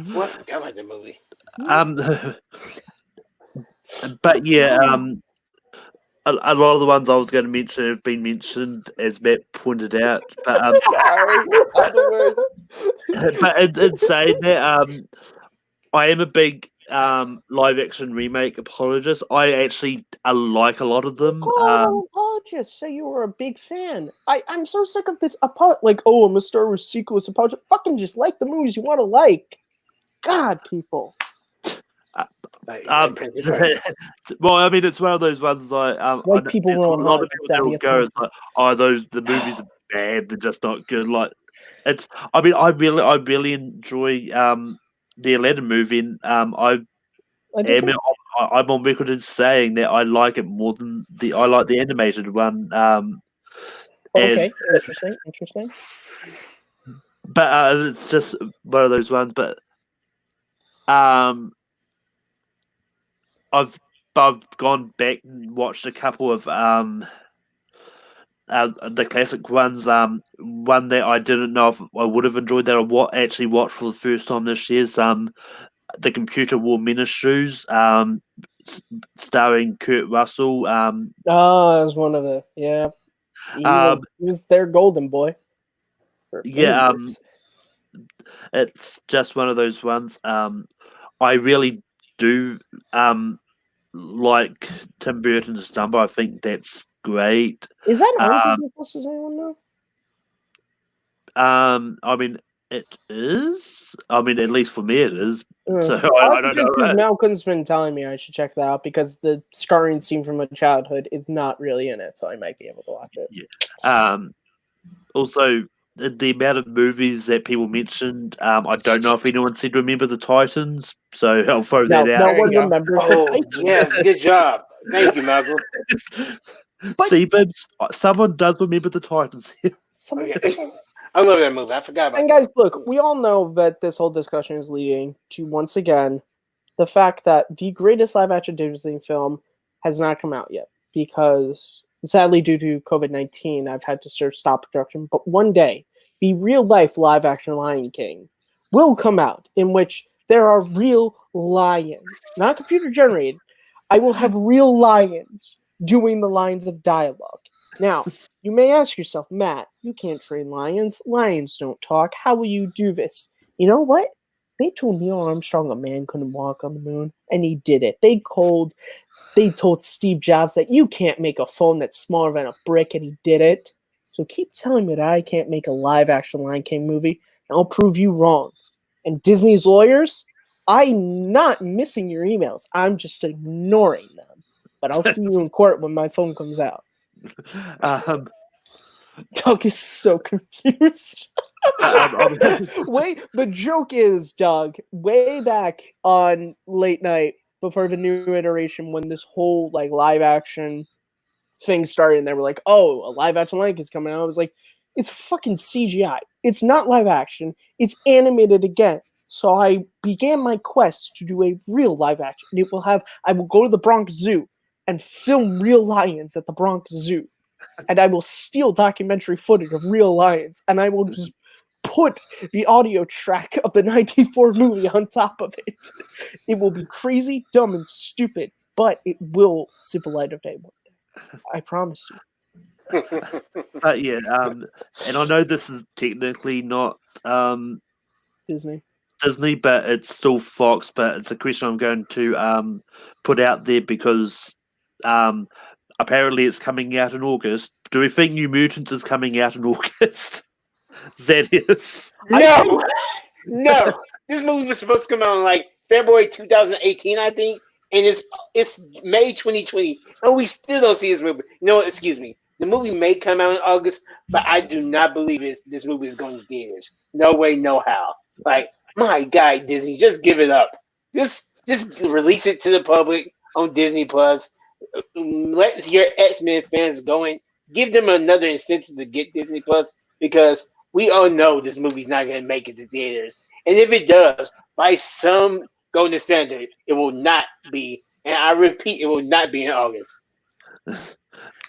What? I forgot about the movie. But yeah, a lot of the ones I was going to mention have been mentioned, as Matt pointed out. But sorry, other words. But in saying that, I am a big live action remake apologist. I actually like a lot of them. Apologist, say you were a big fan. I'm so sick of this I'm a Star Wars sequel apologist. Fucking just like the movies you want to like. God, people. Well, I mean, it's one of those ones. Like people a lot of people that will go, it's like, "Oh, the movies are bad; they're just not good." Like, it's. I mean, I really enjoy the Aladdin movie, and I'm on record as saying that I like it more than I like the animated one. Okay, interesting. But it's just one of those ones. But I've gone back and watched a couple of the classic ones. One that I didn't know if I would have enjoyed that I actually watched for the first time this year is The Computer Wore Menace Shoes, starring Kurt Russell. That was one of the he was their golden boy. It's just one of those ones. I really do like Tim Burton's Dumbo. I think that's great. Is that on Disney Plus? Does anyone know? I mean, it is. I mean, at least for me, it is. So I don't know. Malcolm's been telling me I should check that out because the scarring scene from my childhood is not really in it, so I might be able to watch it. Yeah. Also, the amount of movies that people mentioned, I don't know if anyone said Remember the Titans, so I'll throw that out. No one remembers. Oh, yes, good job. Thank you, Malcolm. See, Bibs, someone does remember the Titans. I love that movie. I forgot about And guys, look, we all know that this whole discussion is leading to, once again, the fact that the greatest live-action Disney film has not come out yet because, sadly, due to COVID-19, I've had to stop production. But one day, the real-life live-action Lion King will come out, in which there are real lions, not computer-generated. I will have real lions doing the lines of dialogue. Now, you may ask yourself, Matt, you can't train lions. Lions don't talk. How will you do this? You know what? They told Neil Armstrong a man couldn't walk on the moon, and he did it. They told Steve Jobs that you can't make a phone that's smaller than a brick, and he did it. So keep telling me that I can't make a live-action Lion King movie, and I'll prove you wrong. And Disney's lawyers, I'm not missing your emails. I'm just ignoring them. But I'll see you in court when my phone comes out. Doug is so confused. The joke is, Doug, way back on late night before the new iteration, when this whole live action thing started, and they were like, "Oh, a live action Lion King is coming out." I was like, "It's fucking CGI. It's not live action. It's animated again." So I began my quest to do a real live action. I will go to the Bronx Zoo and film real lions at the Bronx Zoo. And I will steal documentary footage of real lions, and I will just put the audio track of the 94 movie on top of it. It will be crazy, dumb, and stupid, but it will see the light of day one day. I promise you. But yeah, and I know this is technically not Disney, but it's still Fox. But it's a question I'm going to put out there because apparently it's coming out in August. Do we think New Mutants is coming out in August? Zedius. No. This movie was supposed to come out in February 2018, I think, and it's May 2020, and we still don't see this movie. No, excuse me. The movie may come out in August, but I do not believe this movie is going to theaters. No way, no how. My God, Disney, just give it up. Just release it to the public on Disney Plus. Let your X-Men fans go in. Give them another incentive to get Disney Plus, because we all know this movie's not going to make it to theaters. And if it does, by some golden standard, it will not be. And I repeat, it will not be in August.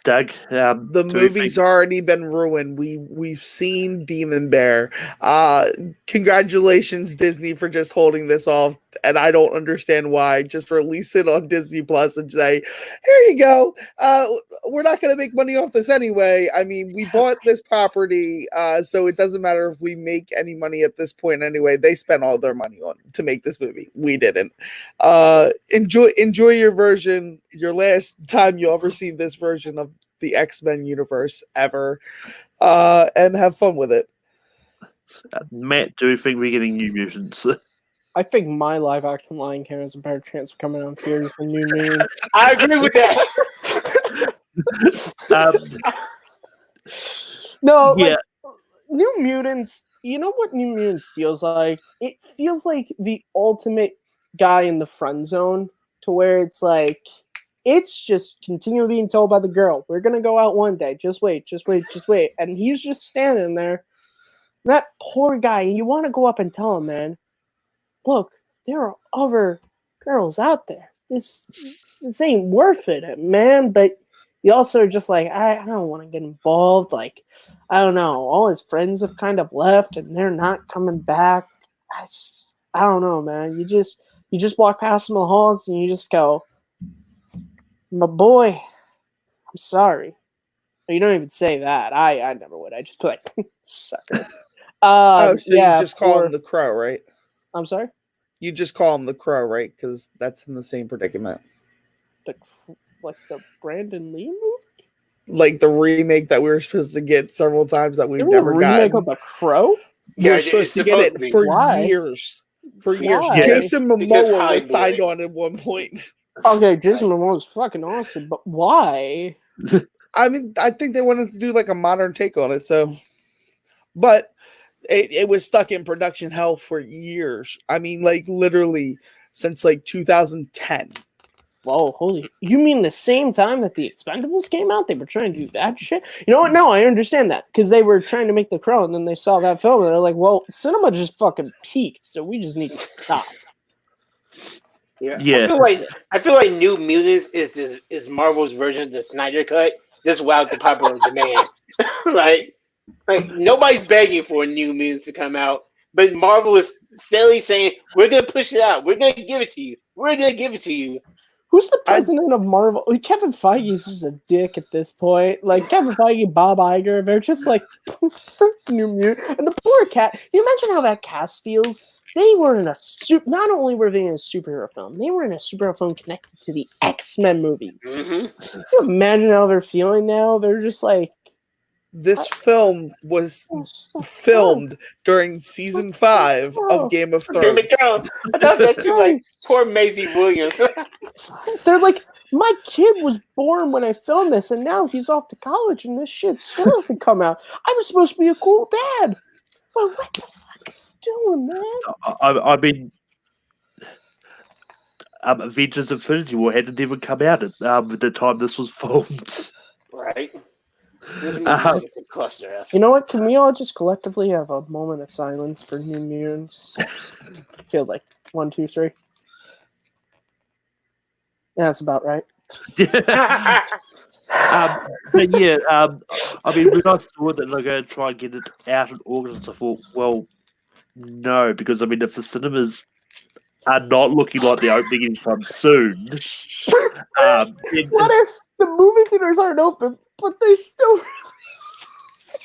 Doug, the movie's already been ruined. We've seen Demon Bear. Congratulations, Disney, for just holding this off. And I don't understand why. Just release it on Disney Plus and say, "Here you go. We're not going to make money off this anyway. I mean, we bought this property, so it doesn't matter if we make any money at this point anyway. They spent all their money on to make this movie. We didn't. Enjoy your version. Your last time you'll ever see this version of the X-Men universe ever, and have fun with it." Matt, do you think we're getting New Mutants? I think my live action Lion King has a better chance of coming out theaters than New Mutants. I agree with that. No, yeah. New Mutants. You know what New Mutants feels like? It feels like the ultimate guy in the friend zone, to where it's it's just continually being told by the girl, "We're gonna go out one day. Just wait, and he's just standing there. That poor guy. And you want to go up and tell him, "Man, look, there are other girls out there. This ain't worth it, man." But you also are just I don't want to get involved. I don't know. All his friends have kind of left, and they're not coming back. I don't know, man. You just walk past him in the halls, and you just go, "My boy, I'm sorry." You don't even say that. I never would. I just be like, "Sucker." So you just call him the Crow, right? I'm sorry? You just call him the Crow, right? Because that's in the same predicament. the Brandon Lee movie? Like the remake that we were supposed to get several times that we've Isn't it a never remake gotten. of The Crow? We were it's supposed to get supposed it to be. for Why? years. For years. Why? Jason Because Momoa Hollywood. was signed on at one point. Okay, Jason Momoa's fucking awesome, but why? I mean, I think they wanted to do like a modern take on it, so but it was stuck in production hell for years. I mean, like literally since like 2010. Whoa, holy! You mean the same time that the Expendables came out, they were trying to do that shit? You know what? No, I understand that because they were trying to make The Crow, and then they saw that film, and they're like, "Well, cinema just fucking peaked, so we just need to stop." Yeah. I feel like New Mutants is Marvel's version of the Snyder Cut, just without the popular demand. like nobody's begging for New Mutants to come out, but Marvel is steadily saying, "We're gonna push it out. We're gonna give it to you. We're gonna give it to you." Who's the president of Marvel? Kevin Feige is just a dick at this point. Like Kevin Feige, Bob Iger, they're just like New Mutant, and the poor cat. You imagine how that cast feels. They were in a not only were they in a superhero film, they were in a superhero film connected to the X-Men movies. Mm-hmm. Can you imagine how they're feeling now? They're just like, This film was filmed during season 5 of Game of Thrones. I thought that too. Like poor Maisie Williams. They're like, my kid was born when I filmed this, and now he's off to college, and this shit still hasn't come out. I was supposed to be a cool dad. Well, what the fuck are you doing, man? I mean, Avengers Infinity War hadn't even come out at the time this was filmed. Right. This movie is a cluster. You know what? Can we all just collectively have a moment of silence for New Mutants? I feel like 1, 2, 3. Yeah, that's about right. But yeah, I mean, when I thought that they're going to try and get it out in August, I thought, well, no, because I mean, if the cinemas are not looking like they're opening anytime soon, What if the movie theaters aren't open, but they still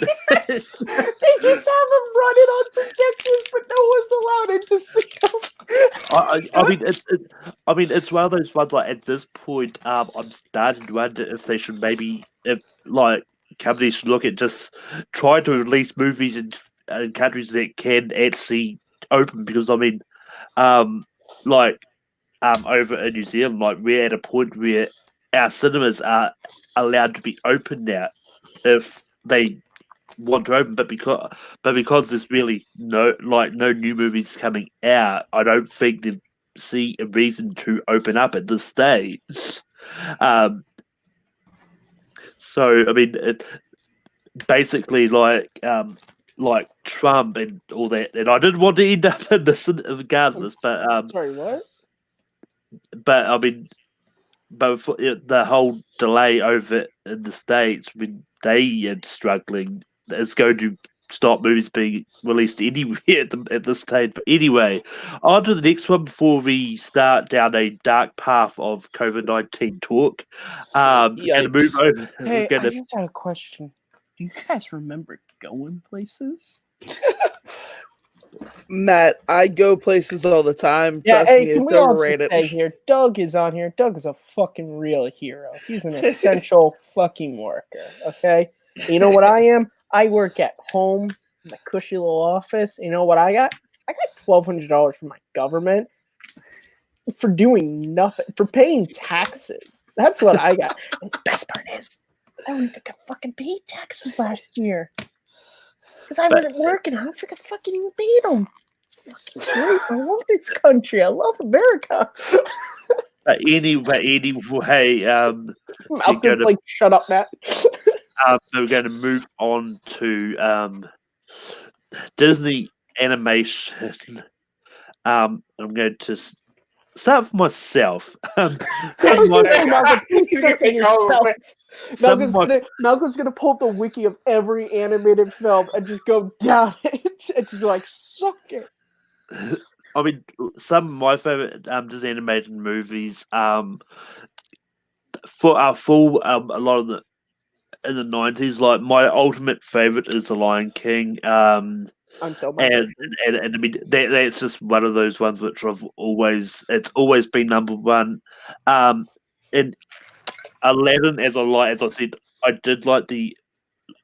they just have them running on projectors, but no one's allowed in to see them? I mean, it's one of those ones. Like at this point, I'm starting to wonder if they should maybe, if like companies should look at just trying to release movies in countries that can actually open. Because I mean, over in New Zealand, like we're at a point where our cinemas are allowed to be open now if they want to open, but because there's really no new movies coming out, I don't think they see a reason to open up at this stage. So I mean, it basically like Trump and all that, and I didn't want to end up in this regardless, but Sorry, what? But I mean, but for the whole delay over in the States, I mean, they are struggling. It's going to stop movies being released anywhere at this stage. But anyway, on to the next one before we start down a dark path of COVID-19 talk. And move over. Hey, I just had a question. Do you guys remember going places? Matt, I go places all the time. Yeah, Trust hey, me, can it's we all overrated. just say here, Doug is on here. Doug is a fucking real hero. He's an essential fucking worker, okay? You know what I am? I work at home in a cushy little office. You know what I got? I got $1,200 from my government for doing nothing, for paying taxes. That's what I got. And the best part is, I don't even think I fucking paid taxes last year. Because I wasn't working. I don't think I fucking even paid them. It's fucking great. I love this country. I love America. Anyway, Malcolm's like, shut up, Matt. we're going to move on to Disney animation. I'm going to start for myself. Malcolm's gonna pull up the wiki of every animated film and just go down it and just be like, suck it. I mean, some of my favorite Disney animated movies, for our full a lot of in the 90s, like my ultimate favorite is The Lion King. Until and I mean that's just one of those ones which it's always been number one. in Aladdin, as I said, I did like the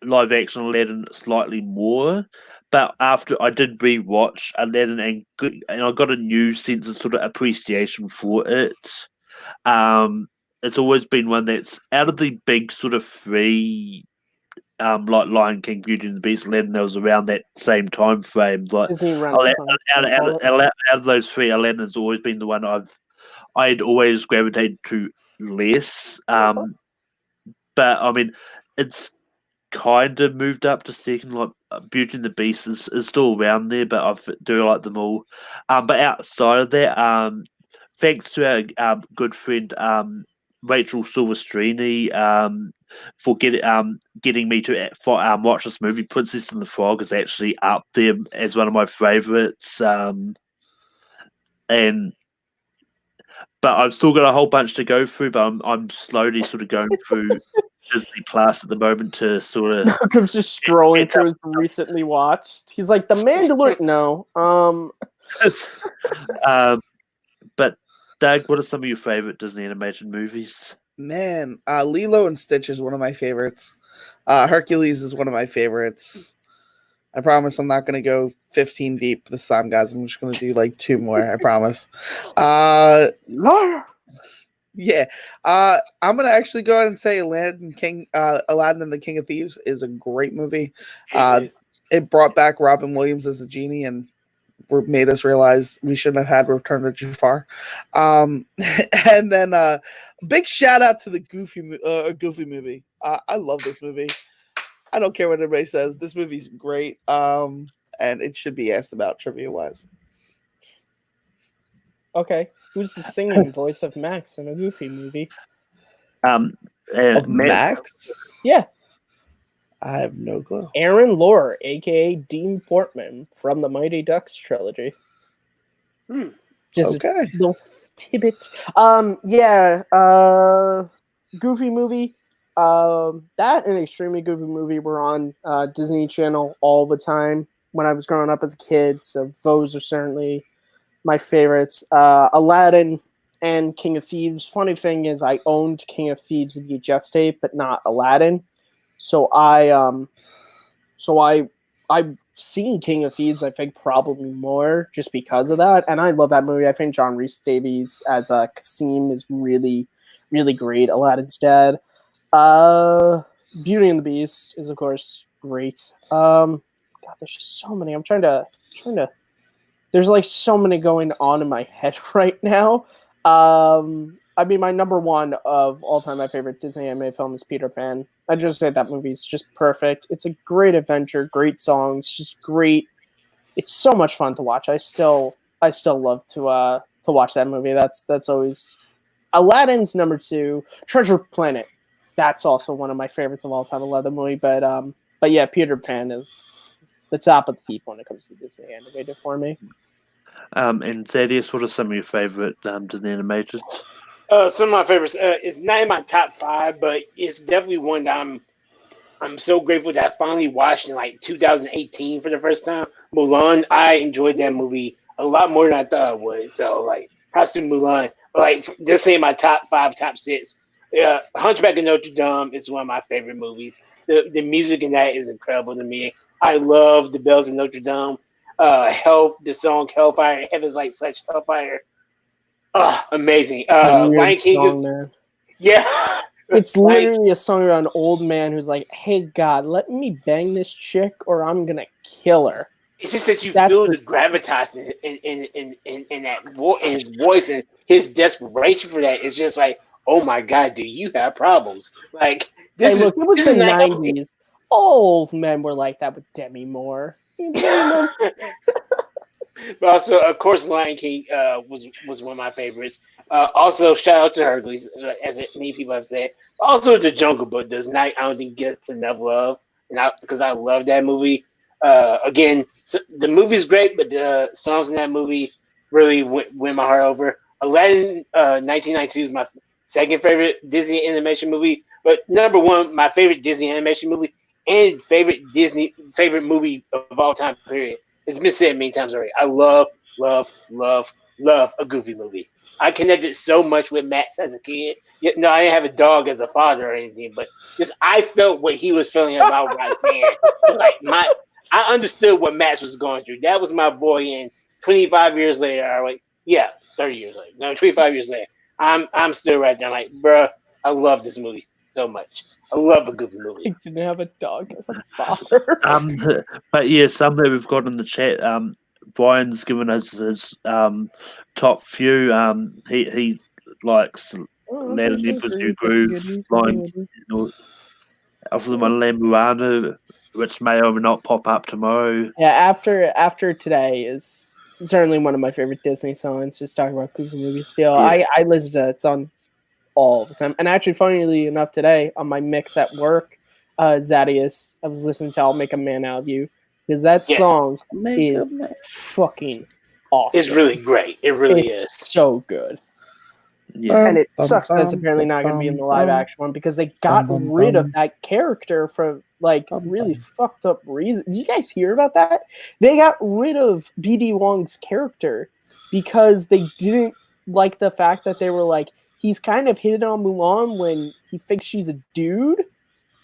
live action Aladdin slightly more. But after I did rewatch Aladdin and I got a new sense of sort of appreciation for it. It's always been one that's out of the big sort of three, like Lion King, Beauty and the Beast, Aladdin. That was around that same time frame. Like Disney Aladdin, Renaissance. out of those three, Aladdin has always been the one I'd always gravitated to less. But I mean, it's kind of moved up to second. Like Beauty and the Beast is still around there, but I do like them all. But outside of that, thanks to our good friend Rachel Silvestrini for getting me to watch this movie. Princess and the Frog is actually up there as one of my favorites. But I've still got a whole bunch to go through. But I'm slowly sort of going through Disney Plus at the moment to sort of. Malcolm's just scrolling through his recently watched. He's like, The Mandalorian. No. But Doug, what are some of your favorite Disney animated movies? Man, Lilo and Stitch is one of my favorites. Hercules is one of my favorites. I promise I'm not going to go 15 deep this time, guys. I'm just going to do like 2 more. I promise. Yeah. I'm going to actually go ahead and say Aladdin and the King of Thieves is a great movie. It brought back Robin Williams as a genie and made us realize we shouldn't have had Return of Jafar. And then big shout out to the Goofy movie. I love this movie. I don't care what everybody says. This movie's great. And it should be asked about trivia-wise. Okay. Who's the singing voice of Max in a Goofy movie? Max? Yeah. I have no clue. Aaron Lohr, a.k.a. Dean Portman from the Mighty Ducks trilogy. Just okay. a little tidbit. Goofy movie. That and Extremely Goofy Movie were on Disney Channel all the time when I was growing up as a kid. So those are certainly my favorites. Aladdin and King of Thieves. Funny thing is, I owned King of Thieves VHS tape, but not Aladdin. So I've seen King of Thieves, I think, probably more just because of that. And I love that movie. I think John Rhys Davies as Cassim is really, really great. Aladdin's dad. Beauty and the Beast is, of course, great. God, there's just so many. I'm trying to. There's like so many going on in my head right now. I mean, my number one of all time, my favorite Disney animated film is Peter Pan. I just think that movie is just perfect. It's a great adventure, great songs, just great. It's so much fun to watch. I still love to watch that movie. That's always Aladdin's number 2. Treasure Planet. That's also one of my favorites of all time. I love the movie, but yeah, Peter Pan is the top of the heap when it comes to Disney animated for me. And Thaddeus, what are some of your favorite Disney animators? Some of my favorites. It's not in my top 5, but it's definitely one that I'm so grateful that I finally watched in like 2018 for the first time. Mulan. I enjoyed that movie a lot more than I thought I would. So like, props to Mulan. But like, just saying my top 5, top 6. Hunchback of Notre Dame is one of my favorite movies. The music in that is incredible to me. I love the Bells of Notre Dame. The song Hellfire, Heaven's Like Such Hellfire. Amazing. Lion King. Man. Yeah. It's literally a song about an old man who's like, hey, God, let me bang this chick or I'm going to kill her. It's just that you feel the gravitas in that in his voice and his desperation for that. It's just like, oh my God, do you have problems? Like, it was the 90s. Old men were like that with Demi Moore. But also, of course, Lion King was one of my favorites. Also, shout out to Hercules, as many people have said. Also, The Jungle Book does not, I don't think, gets enough love, because I love that movie. Again, the movie's great, but the songs in that movie really win my heart over. Aladdin, 1992 is my second favorite Disney animation movie, but number 1, my favorite Disney animation movie and favorite movie of all time. Period. It's been said many times already. I love a Goofy movie. I connected so much with Max as a kid. No, I didn't have a dog as a father or anything, but just I felt what he was feeling about Roxanne. Like I understood what Max was going through. That was my boy. And 25 years later, 30 years later, no, 25 years later, I'm still right there. Like, bruh, I love this movie so much. I love a Goofy movie. I didn't have a dog as a father. But yeah, some that we've got in the chat. Brian's given us his top few. He likes Land of Emperor's Groove, Lion, also one Lamborghini, which may or may not pop up tomorrow. Yeah, after today is certainly one of my favorite Disney songs. Just talking about Goofy movies. Still, Yeah. I listen to that song all the time. And actually, funnily enough, today on my mix at work, Zadius, I was listening to "I'll Make a Man Out of You" because that song is fucking awesome. It's really great. It really is. So good. Yeah. And it sucks that it's apparently not going to be in the live action one because they got rid of that character for like really fucked up reasons. Did you guys hear about that? They got rid of BD Wong's character because they didn't like the fact that they were like, he's kind of hitting on Mulan when he thinks she's a dude.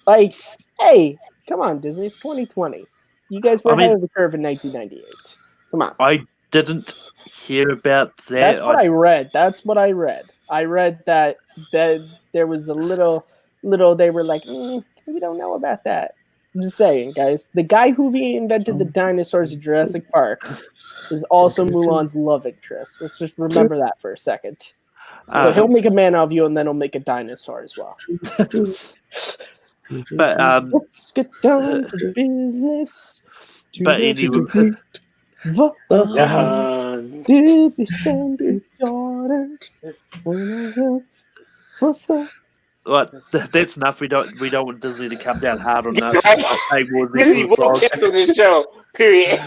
Like, hey, come on, Disney, it's 2020. You guys were ahead of the curve in 1998. Come on. I didn't hear about that. That's what I read. I read that there was a little they were like, we don't know about that. I'm just saying, guys. The guy who reinvented the dinosaurs in Jurassic Park is also Mulan's love interest. Let's just remember that for a second. So he'll make a man out of you, and then he'll make a dinosaur as well. But let's get down to business. But anyway, did you send your daughter? That's enough. We don't want Disney to come down hard on us. Disney will cancel this show. Period.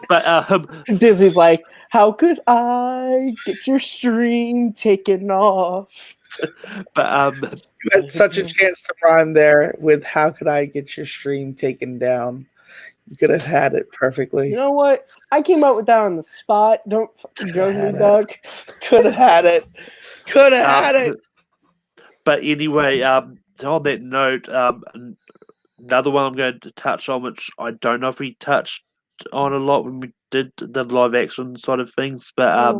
But Disney's like, how could I get your stream taken off? But you had such a chance to rhyme there with "How could I get your stream taken down?" You could have had it perfectly. You know what? I came up with that on the spot. Don't fucking joke me, Doug. Could have had it. Could have had it. But anyway, on that note, another one I'm going to touch on, which I don't know if we touched on a lot when we did the live action side of things, but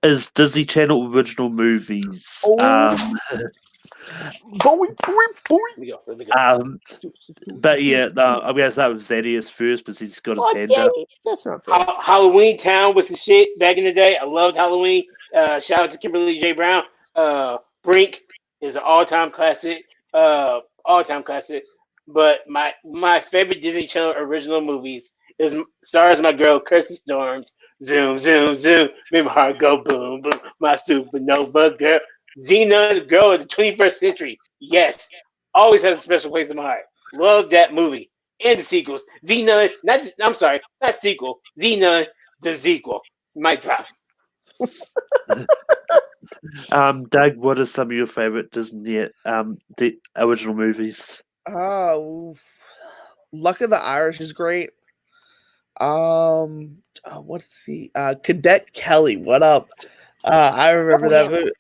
is Disney Channel original movies. But yeah, I'm going to start with Zadius first because he's got his hand up. That's not fair. Halloween Town was the shit back in the day. I loved Halloween. Shout out to Kimberly J. Brown. Brink is an all-time classic. But my favorite Disney Channel original movies stars my girl Kirsten Storms. Zoom, zoom, zoom. Make my heart go boom, boom. My supernova girl. Xena, the girl of the 21st century. Yes. Always has a special place in my heart. Love that movie. And the sequels. Xena, not sequel. Xena, the sequel. Mic drop. Doug, what are some of your favorite Disney the original movies? Luck of the Irish is great. What's the Cadet Kelly? What up? I remember that movie.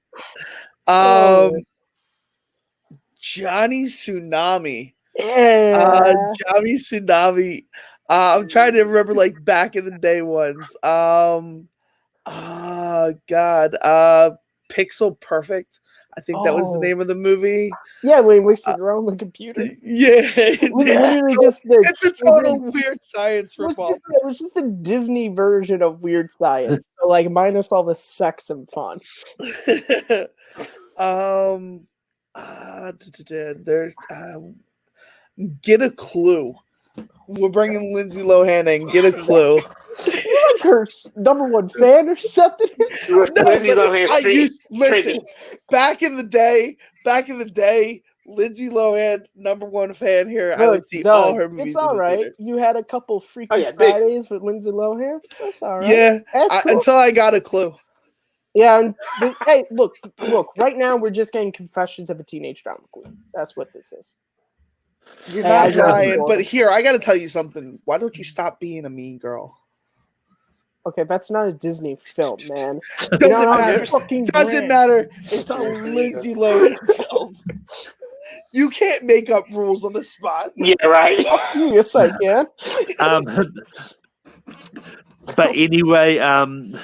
Johnny Tsunami. Yeah. Johnny Tsunami. I'm trying to remember like back in the day ones. Pixel Perfect. I think that was the name of the movie. Yeah, when we sit around the computer. Yeah, it's a total weird science it was just the Disney version of Weird Science, so like minus all the sex and fun. There's Get a Clue. We're bringing Lindsay Lohan in. Get a Clue. Like her number one fan or something. Listen, back in the day, Lindsay Lohan, number one fan here. I would see all her movies. It's all right. Theater. You had a couple Freaky Fridays with Lindsay Lohan. That's all right. Yeah, cool. until I got a clue. Yeah, and hey, look. Right now we're just getting Confessions of a Teenage Drama Queen. That's what this is. You're not lying, but here I got to tell you something. Why don't you stop being a mean girl? Okay, that's not a Disney film, man. Doesn't You know how matter. fucking Doesn't brand- matter. It's a Lindsay Lohan film. You can't make up rules on the spot. Yeah, right. Yes, I can. Um, but anyway, I've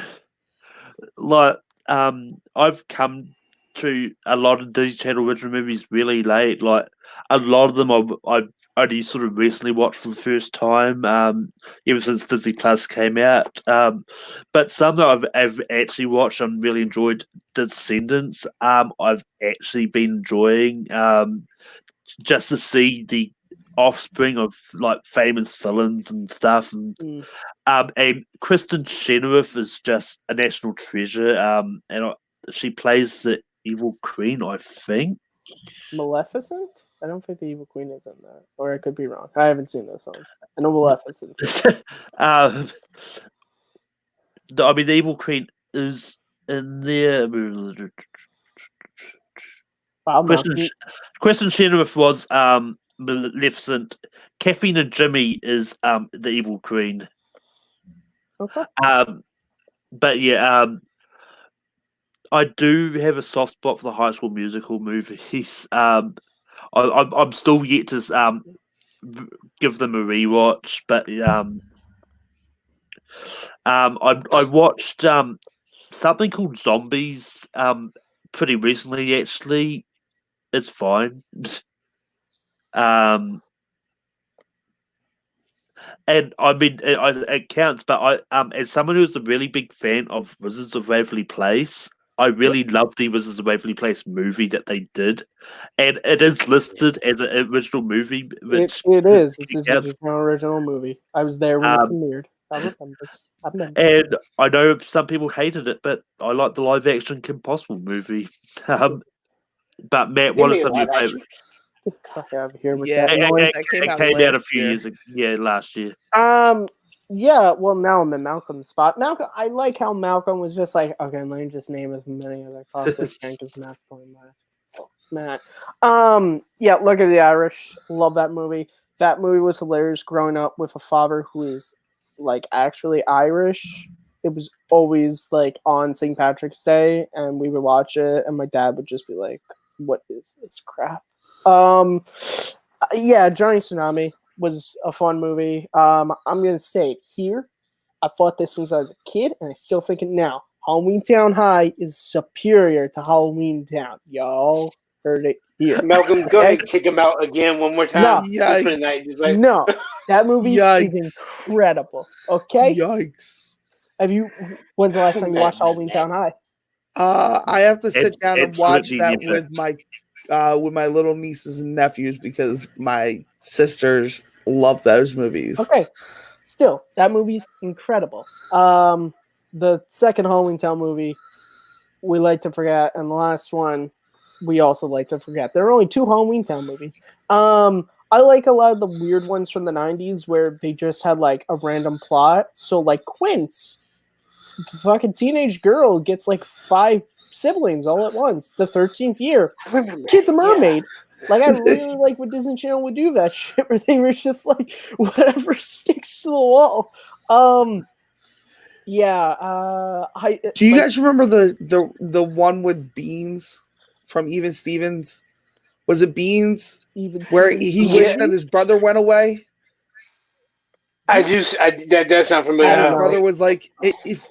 come to a lot of Disney Channel original movies really late. Like a lot of them, I've only sort of recently watched for the first time. Ever since Disney Plus came out. But some that I've actually watched and really enjoyed. Descendants. I've actually been enjoying. Just to see the offspring of like famous villains and stuff, and Kristen Chenoweth is just a national treasure. She plays the evil queen, I think. Maleficent? I don't think the Evil Queen is in that, or I could be wrong. I haven't seen those films. I know Maleficent. I mean, the evil queen is in there. Wow, Kristen Chenoweth was Maleficent. Kathy and Jimmy is the evil queen. Okay. But yeah, I do have a soft spot for the High School Musical movies. I'm still yet to give them a rewatch, but I watched something called Zombies pretty recently. Actually, it's fine. And I mean, it counts. But I, as someone who's a really big fan of Wizards of Waverly Place, I really love the Wizards of Waverly Place movie that they did, and it is listed as an original movie. Which it is. It's a counts. Disney Channel original movie. I was there when it premiered. I remember this. And I know some people hated it, but I like the live action Kim Possible movie. But Matt, what are some of your favorites? Fuck out of here with Yeah, that It, noise. it, came it out came out a last few year. years ago. Yeah, last year. Yeah, well, now I'm in Malcolm's spot. Malcolm, I like how Malcolm was just like, okay, let me just name as many as I possibly can because Matt's playing last. Matt. Yeah, Look at the Irish. Love that movie. That movie was hilarious growing up with a father who is like actually Irish. It was always like on St. Patrick's Day, and we would watch it, and my dad would just be like, what is this crap? Yeah, Johnny Tsunami was a fun movie. I'm gonna say it here. I thought this since I was a kid, and I still think it now. Halloween Town High is superior to Halloween Town. Y'all heard it here. Malcolm, go ahead and kick him out again one more time. No. Just for the night. Just like, No, that movie Yikes. is incredible. Okay, Yikes. when's the last time you watched Halloween Town High? I have to sit down and watch that absolutely with my little nieces and nephews because my sisters love those movies. Okay, still that movie's incredible. The second Halloween Town movie we like to forget, and the last one we also like to forget. There are only 2 Halloween Town movies. I like a lot of the weird ones from the 90s where they just had like a random plot. So like Quince, fucking teenage girl gets like 5 siblings all at once. The 13th year, kid's a mermaid. Like I really like what Disney Channel would do that shit where they were just like whatever sticks to the wall. Do you guys remember the one with Beans from Even Stevens? Was it Beans? Where he wished that his brother went away? that does sound familiar. And his brother was like, if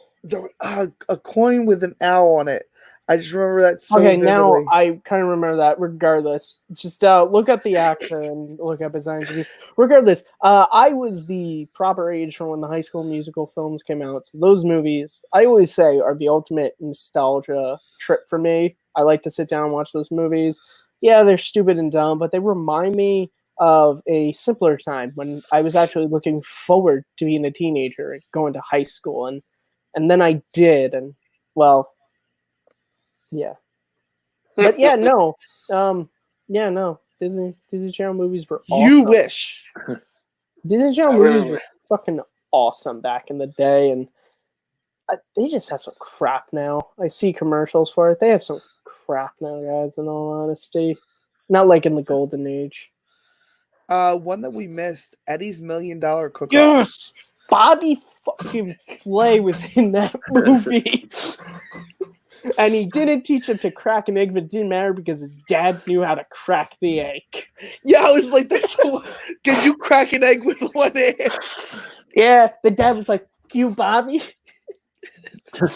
a coin with an owl on it. I just remember that so okay, vividly. now I kind of remember that. Regardless, just look up the actor and look up his IMDb. Regardless, I was the proper age for when the High School Musical films came out. So those movies, I always say, are the ultimate nostalgia trip for me. I like to sit down and watch those movies. Yeah, they're stupid and dumb, but they remind me of a simpler time when I was actually looking forward to being a teenager and going to high school, and then I did, and well. Yeah, but yeah, no, Disney Channel movies were awesome. You wish. Disney Channel movies were fucking awesome back in the day, and they just have some crap now. I see commercials for it. They have some crap now, guys. In all honesty, not like in the golden age. One that we missed, Eddie's $1 Million Cook-Off. Yes, Bobby fucking Flay was in that movie. And he didn't teach him to crack an egg, but it didn't matter because his dad knew how to crack the egg. Yeah, I was like, can you crack an egg with one hand? Yeah, the dad was like, "You, Bobby." I'm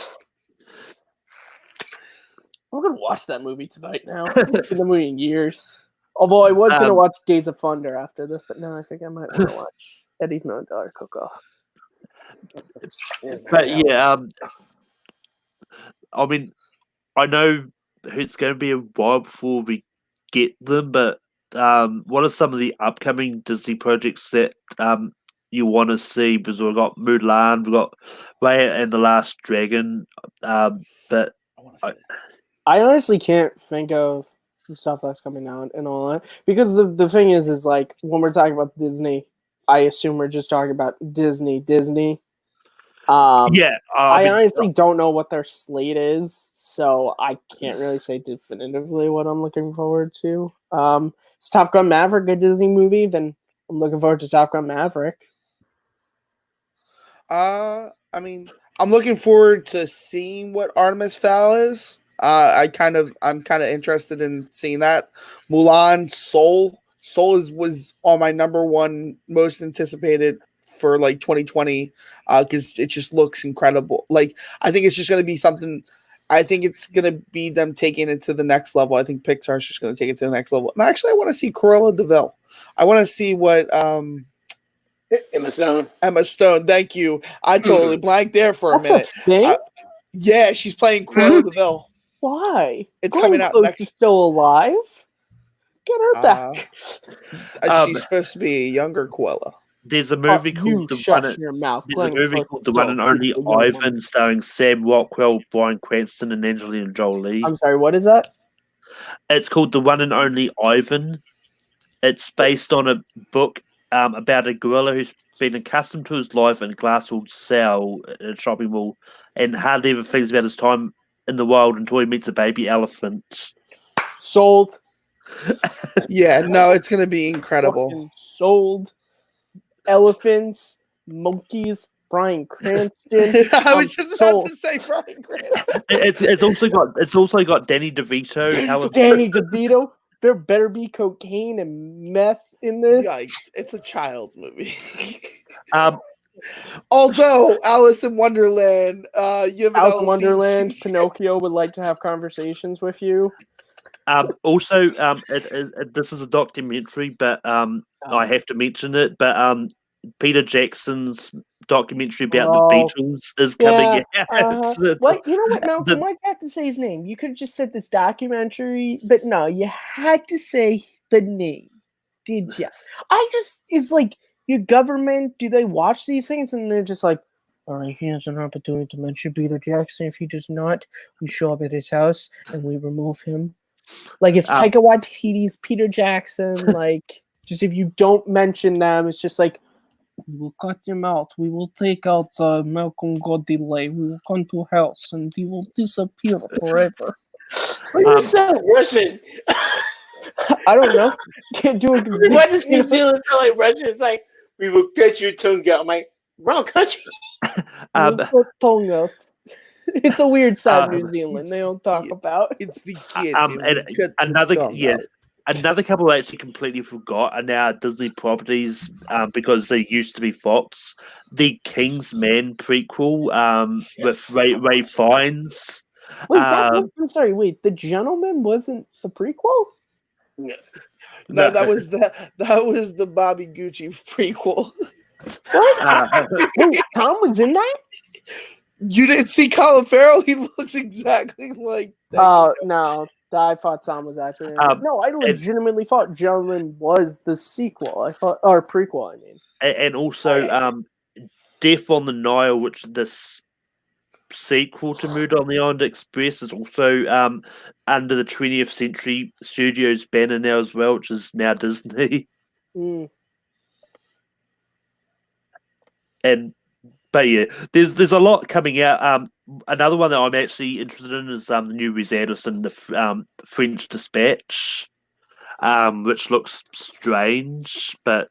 gonna watch that movie tonight now. I haven't seen the movie in years. Although I was gonna watch Days of Thunder after this, but now I think I might want to watch Eddie's $1 Million Cook-Off. But yeah, I mean, I know it's going to be a while before we get them, but what are some of the upcoming Disney projects that you want to see? Because we've got Mulan, we've got Raya and the Last Dragon, but I honestly can't think of stuff that's coming out and all that, because the thing is like when we're talking about Disney, I assume we're just talking about Disney. I honestly don't know what their slate is, so I can't really say definitively what I'm looking forward to. Is Top Gun Maverick a Disney movie? Then I'm looking forward to Top Gun Maverick. I mean, I'm looking forward to seeing what Artemis Fowl is. I'm kind of interested in seeing that. Mulan, Soul was on my number one most anticipated for like 2020 because it just looks incredible. Like I think it's just going to be something. I think it's going to be them taking it to the next level. I think Pixar's just going to take it to the next level. And actually, I want to see Cruella de Vil. I want to see what Emma Stone. Emma Stone. Thank you. I totally blanked there for a minute. A thing? Yeah, she's playing Cruella de Vil. Why? It's coming out next. Is still alive. Get her back. She's supposed to be a younger Cruella. There's a movie called The One and Only Ivan, starring Sam Rockwell, Bryan Cranston, and Angelina Jolie. I'm sorry, what is that? It's called The One and Only Ivan. It's based on a book about a gorilla who's been accustomed to his life in a glass-walled cell in a shopping mall and hardly ever thinks about his time in the wild until he meets a baby elephant. Sold. Yeah, no, it's going to be incredible. Fucking sold. Elephants, monkeys, Bryan Cranston. I was just about to say Bryan Cranston. It's also got Danny DeVito. Danny DeVito. There better be cocaine and meth in this. Yikes! It's a child's movie. Although Alice in Wonderland, Alice in Wonderland, Pinocchio would like to have conversations with you. Also, this is a documentary, but I have to mention it. But Peter Jackson's documentary about the Beatles is coming out. What? You know what, Malcolm? Why'd you have to say his name? You could have just said this documentary, but no, you had to say the name, did you? It's like your government. Do they watch these things and they're just like, all right, he has an opportunity to mention Peter Jackson. If he does not, we show up at his house and we remove him. Like it's Taika Waititi's Peter Jackson. Like, just if you don't mention them, it's just like, we will cut him out. We will take out Malcolm Goddelay. We will come to house and he will disappear forever. You sound Russian. I don't know. Can't do it. Why does New Zealand sound like Russian? It's like, we will cut your tongue out. I'm like, wrong country. Tongue out. It's a weird side of New Zealand. They don't talk about. It's the kid. Another couple I actually completely forgot are now Disney properties because they used to be Fox. The Kingsman prequel with Ray Fiennes. Wait, I'm sorry. Wait, The Gentleman wasn't the prequel? No, that was the Bobby Gucci prequel. What? Wait, Tom was in that? You didn't see Colin Farrell? He looks exactly like that. Oh, no. I thought Tom was actually in it. No, I legitimately thought Gentleman was the sequel. Or prequel, I mean. And also Death on the Nile, which this sequel to Mood on the Orient Express is also under the 20th Century Studios banner now as well, which is now Disney. But yeah, there's a lot coming out. Another one that I'm actually interested in is the new Wes Anderson, the French Dispatch, which looks strange, but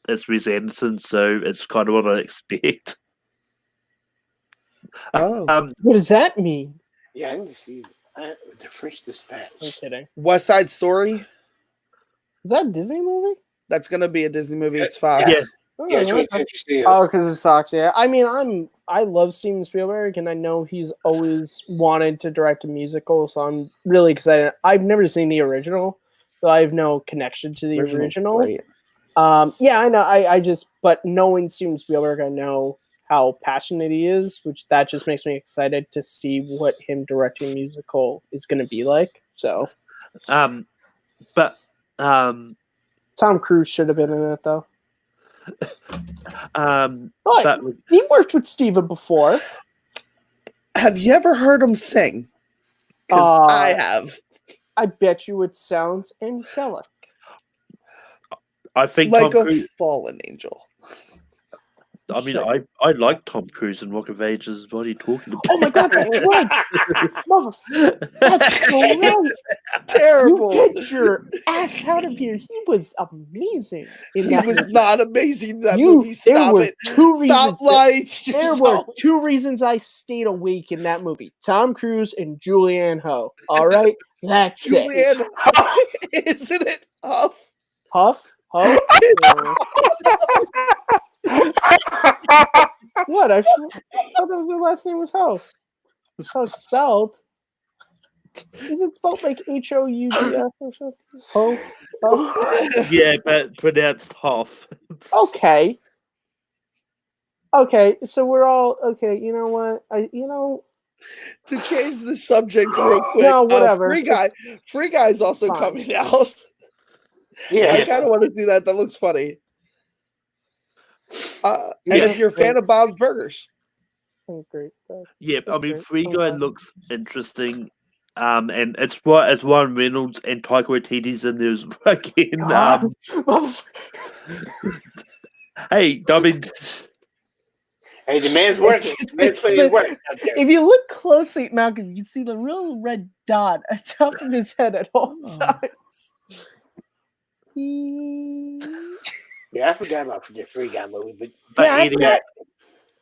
it's Wes Anderson, so it's kind of what I expect. Oh, What does that mean? Yeah, I need to see the French Dispatch. I'm kidding. West Side Story. Is that a Disney movie? That's gonna be a Disney movie. It's Fox. Yeah. Oh, Yeah, okay. 20th Century Studios. Oh, because it sucks. Yeah, I mean, I love Steven Spielberg, and I know he's always wanted to direct a musical, so I'm really excited. I've never seen the original, so I have no connection to the Original's original. great. Yeah, I know. I just, but knowing Steven Spielberg, I know how passionate he is, which that just makes me excited to see what him directing a musical is going to be like. So, But Tom Cruise should have been in it, though. but But he worked with Steven before. Have you ever heard him sing? Because I have. I bet you it sounds angelic. I think Like Tom a Cruise. fallen angel. I mean, I like Tom Cruise in Rock of Ages. What are you talking about? Oh my god, that's right. Motherfucker. That's hilarious. Terrible. You get your ass out of here. He was amazing in He that was movie. not amazing in that movie. There Stop were it. two reasons. Stop lying to There were yourself. two reasons I stayed awake in that movie. Tom Cruise and Julianne Hough. All right? That's it. Julianne, isn't it? Huff? Huff? Huff? What? I thought that their last name was Hough. That's how it's spelled. Is it spelled like H-O-U-G-F or something? Hough? Huff? Yeah, but pronounced half. Okay. Okay, so we're all okay. You know what? To change the subject real quick. No, whatever. Free Guy's also Fine. coming out. I Yeah. kind of want to see that. That looks funny. And Yeah. if you're a fan of Bob's Burgers, Oh, great. Yeah, I mean, Okay, Free oh, Guy wow. looks interesting. And it's Ryan Reynolds and Taika Waititi's in there again. Hey, I mean, Hey, the man's working. Man's putting his work out there. If you look closely at Malcolm, you see the real red dot at top of his head at all times. Yeah, I forgot about the Free Guy movie, but Yeah, I anyway, forgot.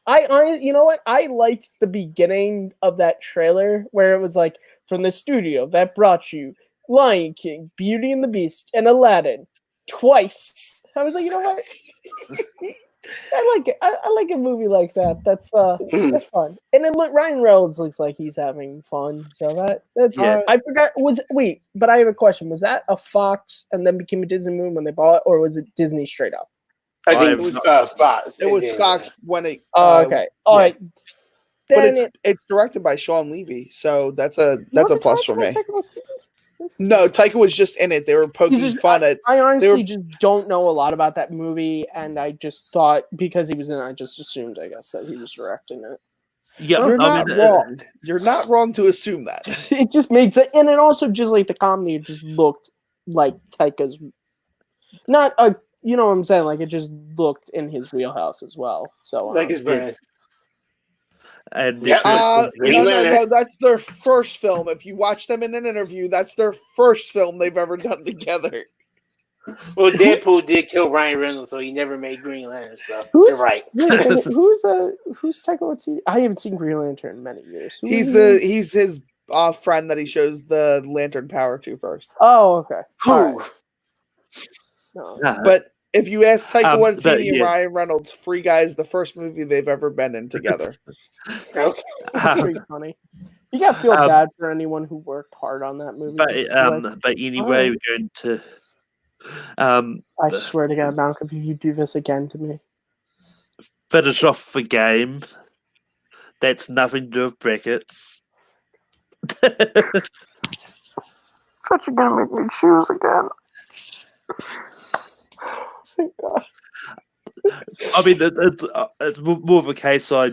I you know what? I liked the beginning of that trailer where it was like from the studio that brought you Lion King, Beauty and the Beast, and Aladdin twice. I was like, you know what? I like it. I like a movie like that. That's fun. And it Ryan Reynolds looks like he's having fun. So that's Yeah. I forgot but I have a question. Was that a Fox and then became a Disney movie when they bought it, or was it Disney straight up? I think I it was have Fox. it was and then, Fox when it. Oh, okay. All yeah. right. But Then it's directed by Sean Levy, so that's a wasn't plus Taika for me. Waititi? No, Taika was just in it. They were poking He's just- fun at. I honestly were- just don't know a lot about that movie, and I just thought because he was in it, I just assumed, I guess, that he was directing it. yeah, You're I not mean, wrong. You're not wrong to assume that. It just made sense, and it also just like the comedy, it just looked like Taika's, not a, you know what I'm saying? Like it just looked in his wheelhouse as well. So like his brand. and Yeah. No, that's their first film. If you watch them in an interview, that's their first film they've ever done together. Well, Deadpool did kill Ryan Reynolds, so he never made Green Lantern. So Who's- you're right. wait a second, who's Taika Waititi? I haven't seen Green Lantern in many years. Who He's is he? he's his friend that he shows the lantern power to first. Oh, okay. All right. Whew. No. But if you ask Taika but, Waititi and yeah. Ryan Reynolds, Free Guy is the first movie they've ever been in together. Okay. It's pretty funny. You gotta feel Um, bad for anyone who worked hard on that movie. but Like, but anyway, we're going to I swear to God, Malcolm, if you do this again to me, finish off the game. That's nothing to do with brackets. such a gonna make me choose again. Thank God. I mean, it's more of a case I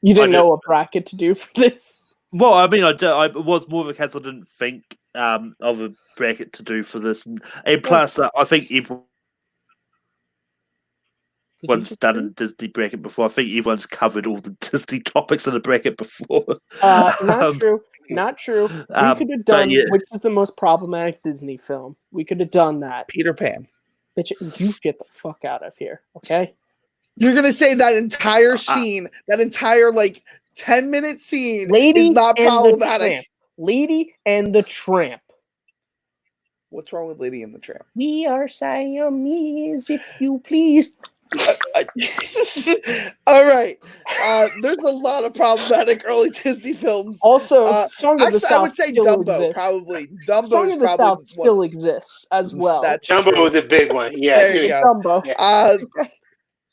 You didn't I know what bracket to do for this. well, I mean, it was more of a case I didn't think of a bracket to do for this, and plus I think everyone's done a Disney bracket before. I think everyone's covered all the Disney topics in the bracket before. Not Um, true. Not true. We could have but done yeah. which is the most problematic Disney film. We could have done that. Peter Pan. Bitch, you get the fuck out of here, okay? You're gonna say that entire scene, that entire 10-minute scene, Lady is not and the problematic. Tramp. Lady and the Tramp. What's wrong with Lady and the Tramp? We are Siamese, if you please. All right. There's a lot of problematic early Disney films. Also, Song of the Actually, South I would say still Dumbo. exists. Probably Dumbo Song is of the probably South still exists as well. That's Dumbo true. was a big one. Yeah, There you dude. go. Dumbo. Yeah.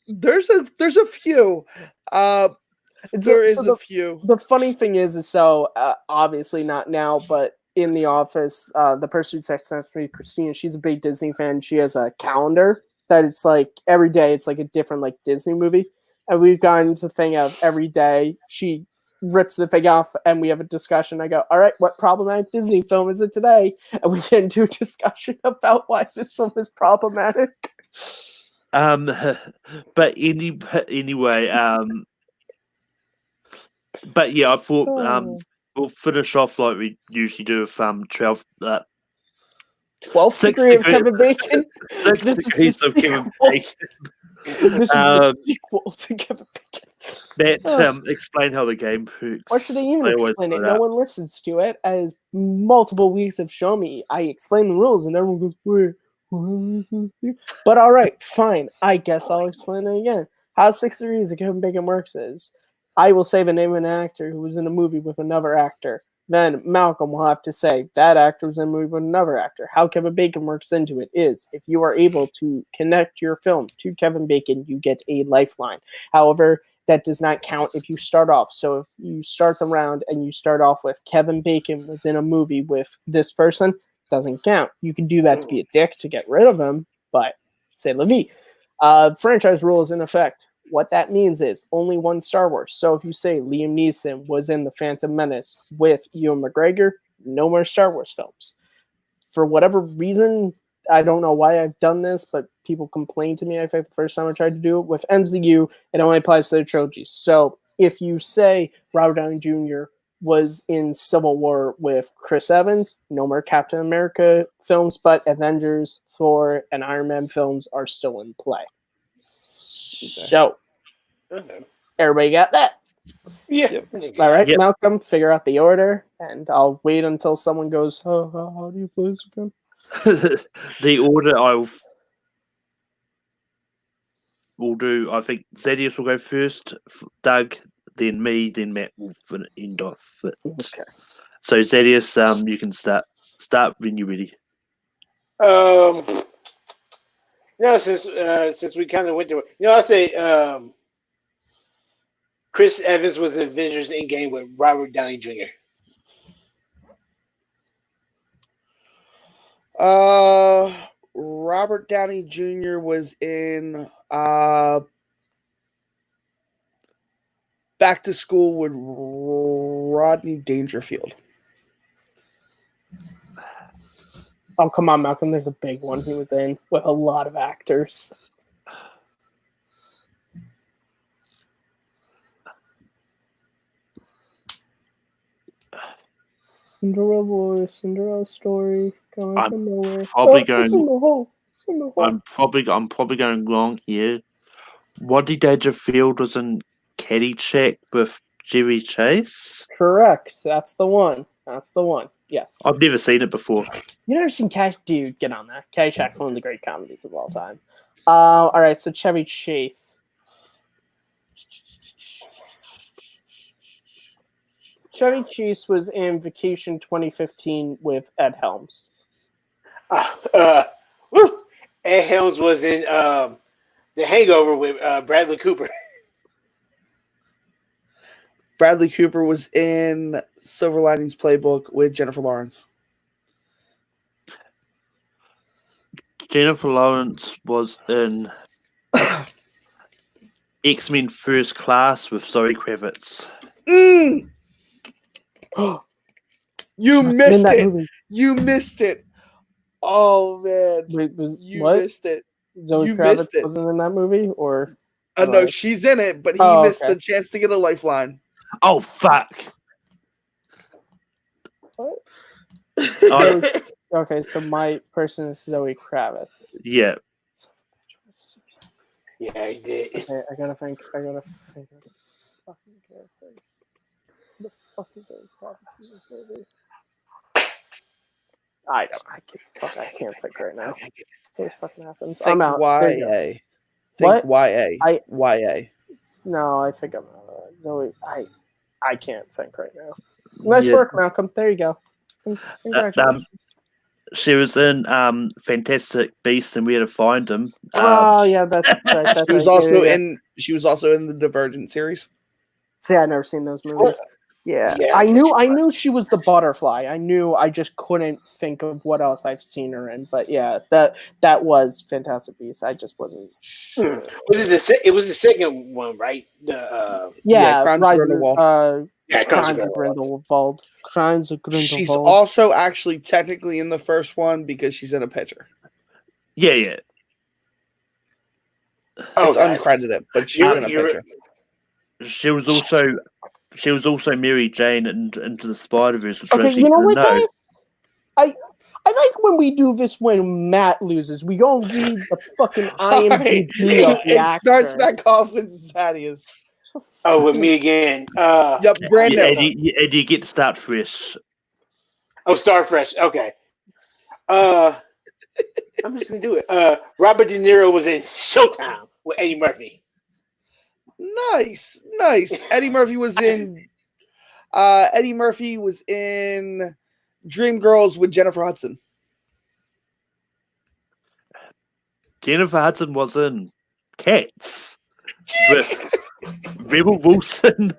There's a few. There is a few. The funny thing is so obviously not now, but in the office, the person who texts me, Christina, she's a big Disney fan. She has a calendar that it's like every day it's like a different like Disney movie, and we've gotten to the thing of every day she rips the thing off and we have a discussion. I go, all right, what problematic Disney film is it today? And we get into a discussion about why this film is problematic. But anyway, but yeah, I thought we'll finish off like we usually do with 12th 12th degree of Kevin Bacon. 6 degrees of Kevin Bacon. This is the sequel to Kevin Bacon. That explain how the game works. Why should I even always explain it? do No that. one listens to it, as multiple weeks have shown me. I explain the rules, and everyone goes, "Wait, what is this?" But all right, fine. I guess I'll explain it again. How 6 degrees of Kevin Bacon works is, I will say the name of an actor who was in a movie with another actor. Then Malcolm will have to say that actor was in a movie with another actor. How Kevin Bacon works into it is, if you are able to connect your film to Kevin Bacon, you get a lifeline. However, that does not count if you start off. So if you start the round and you start off with Kevin Bacon was in a movie with this person, doesn't count. You can do that to be a dick to get rid of him, but c'est la vie. Franchise rule is in effect. What that means is only one Star Wars. So if you say Liam Neeson was in The Phantom Menace with Ewan McGregor, no more Star Wars films. For whatever reason, I don't know why I've done this, but people complained to me, I think, the first time I tried to do it. With MCU, it only applies to the trilogies. So if you say Robert Downey Jr. was in Civil War with Chris Evans, no more Captain America films, but Avengers, Thor, and Iron Man films are still in play. So, everybody got that? Yeah. All right, Yep. Malcolm, figure out the order, and I'll wait until someone goes, how do you play this again? The order we'll do, I think Zedius will go first, Doug, then me, then Matt will end off it. Okay. So Zedius, you can start when you're ready. Since we kind of went to, I say Chris Evans was in Avengers Endgame with Robert Downey Jr. Robert Downey Jr. was in Back to School with Rodney Dangerfield. Oh, come on, Malcolm. There's a big one he was in with a lot of actors. Cinderella boy, Cinderella story, going I'm from nowhere. probably Oh, going- it's in the hole. It's in the hole. I'm probably going wrong here. Rodney Dangerfield was in Caddyshack with Chevy Chase. Correct. That's the one. That's the one. Yes. I've never seen it before. You never seen Cash? Dude, get on that. Caddyshack's one of the great comedies of all time. All right, so Chevy Chase. Chevy Chase was in Vacation 2015 with Ed Helms. Ed Helms was in The Hangover with Bradley Cooper. Bradley Cooper was in Silver Linings Playbook with Jennifer Lawrence. Jennifer Lawrence was in X-Men First Class with Zoe Kravitz. You In missed that it. movie. You missed it. Oh man, Wait, was you what? missed it. Zoe you Kravitz missed it. wasn't in that movie, or No, Right. she's in it, but he Oh, missed okay. the chance to get a lifeline. Oh fuck! Oh, okay? So my person is Zoe Kravitz. yeah, Yeah, he did. Okay, I gotta think. I gotta think of fucking characters. The fuck is those properties in this movie? I can't think right now. Okay. So this fucking happens. Think I'm out. There you go. YA. Think What? YA. I- YA. No, I think I'm out. Zoe, I can't think right now. Nice Yeah. work, Malcolm. There you go. Congratulations. She was in Fantastic Beasts and Where to Find Him. Oh yeah, that's right. That's She was right. also Yeah. in. She was also in the Divergent series. See, I've never seen those movies. Yeah. Yeah, I knew she was the butterfly. I just couldn't think of what else I've seen her in. But yeah, that was Fantastic Beasts. I just wasn't sure. It was the second one, right? The Yeah, Crimes of Rise of Grindelwald. Crimes Crimes of Grindelwald. Crimes of Grindelwald. She's also actually technically in the first one because she's in a picture. Yeah. Oh, It's uncredited, but she's in a picture. She was also Mary Jane and Into the Spider-Verse. Which Okay, actually you know didn't what, guys? I like when we do this when Matt loses. We go and read the fucking IMDb of the It starts actor. back off with Thaddeus. Oh, with me again. Yep, brand Yeah, new. and you get to start fresh. Oh, Starfresh. Okay. I'm just gonna do it. Robert De Niro was in Showtime with Eddie Murphy. Nice. Eddie Murphy was in. Eddie Murphy was in Dreamgirls with Jennifer Hudson. Jennifer Hudson was in Cats with Rebel Wilson.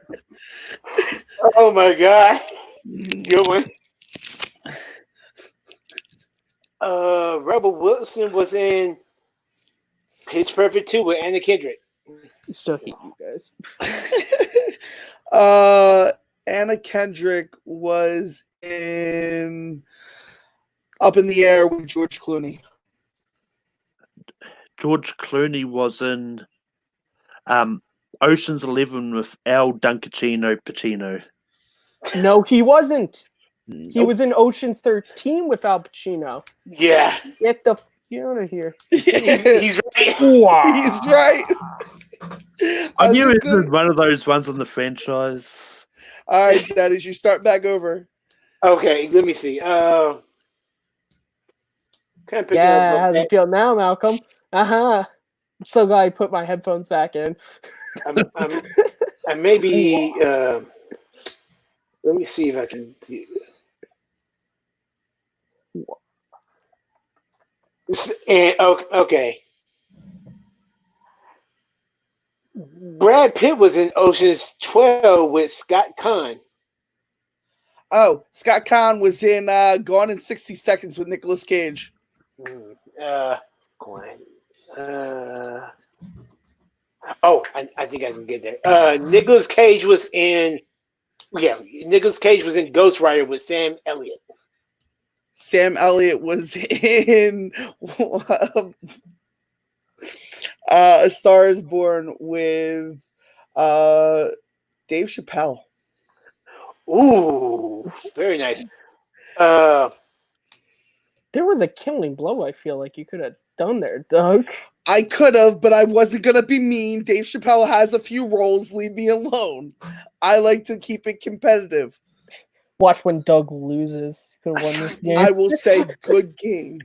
Oh my god. Good one. Rebel Wilson was in Pitch Perfect 2 with Anna Kendrick. Still hate you guys. Anna Kendrick was in Up in the Air with George Clooney. George Clooney was in Ocean's 11 with Al Pacino. No, he wasn't. He Nope. was in Ocean's 13 with Al Pacino. Yeah. Get the out of here. He's right. He's right. I knew That's it was good. one of those ones in the franchise. All right, Daddy, you start back over. Okay, let me see. Kind of pick Yeah, up how's it feel now, Malcolm? I'm so glad I put my headphones back in. I maybe let me see if I can do. And okay. Brad Pitt was in Ocean's 12 with Scott Conn. Oh, Scott Conn was in Gone in 60 Seconds with Nicolas Cage. Glenn. I think I can get there. Nicolas Cage was in. Yeah, Nicolas Cage was in Ghost Rider with Sam Elliott. Sam Elliott was in A Star is Born with Dave Chappelle. Ooh, very nice. There was a killing blow I feel like you could have done there, Doug. I could have, but I wasn't going to be mean. Dave Chappelle has a few roles. Leave me alone. I like to keep it competitive. Watch when Doug loses. Could have won this game. I will say good game.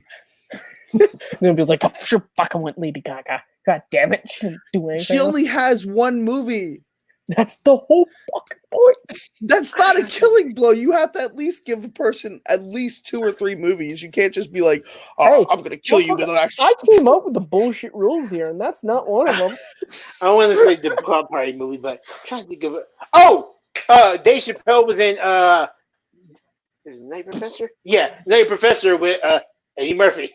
They're gonna be like, oh, sure, fucking went Lady Gaga. God damn it, she didn't do anything. She only has one movie. That's the whole fucking point. That's not a killing blow. You have to at least give a person at least 2 or 3 movies. You can't just be like, oh, Hey, I'm going to kill you with an action. I came up with the bullshit rules here, and that's not one of them. I don't want to say the Club Party movie, but I'm trying to think of it. Oh, Dave Chappelle was in is it Night Professor? Yeah, Night Professor with Eddie Murphy.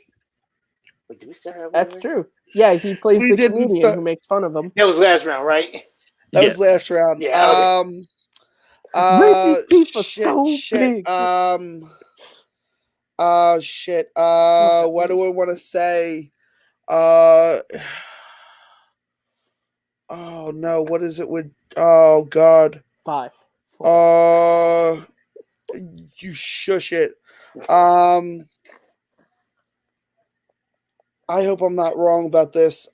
Wait, did we start out? That's true. Yeah, he plays We the didn't comedian start- who makes fun of him. That was last round, right? That Yeah. was last round. Yeah, Reese's Pieces are Shit, so shit. big. Shit. What do I want to say? Oh no, what is it with? Oh God. 5. 4. You shush it. I hope I'm not wrong about this.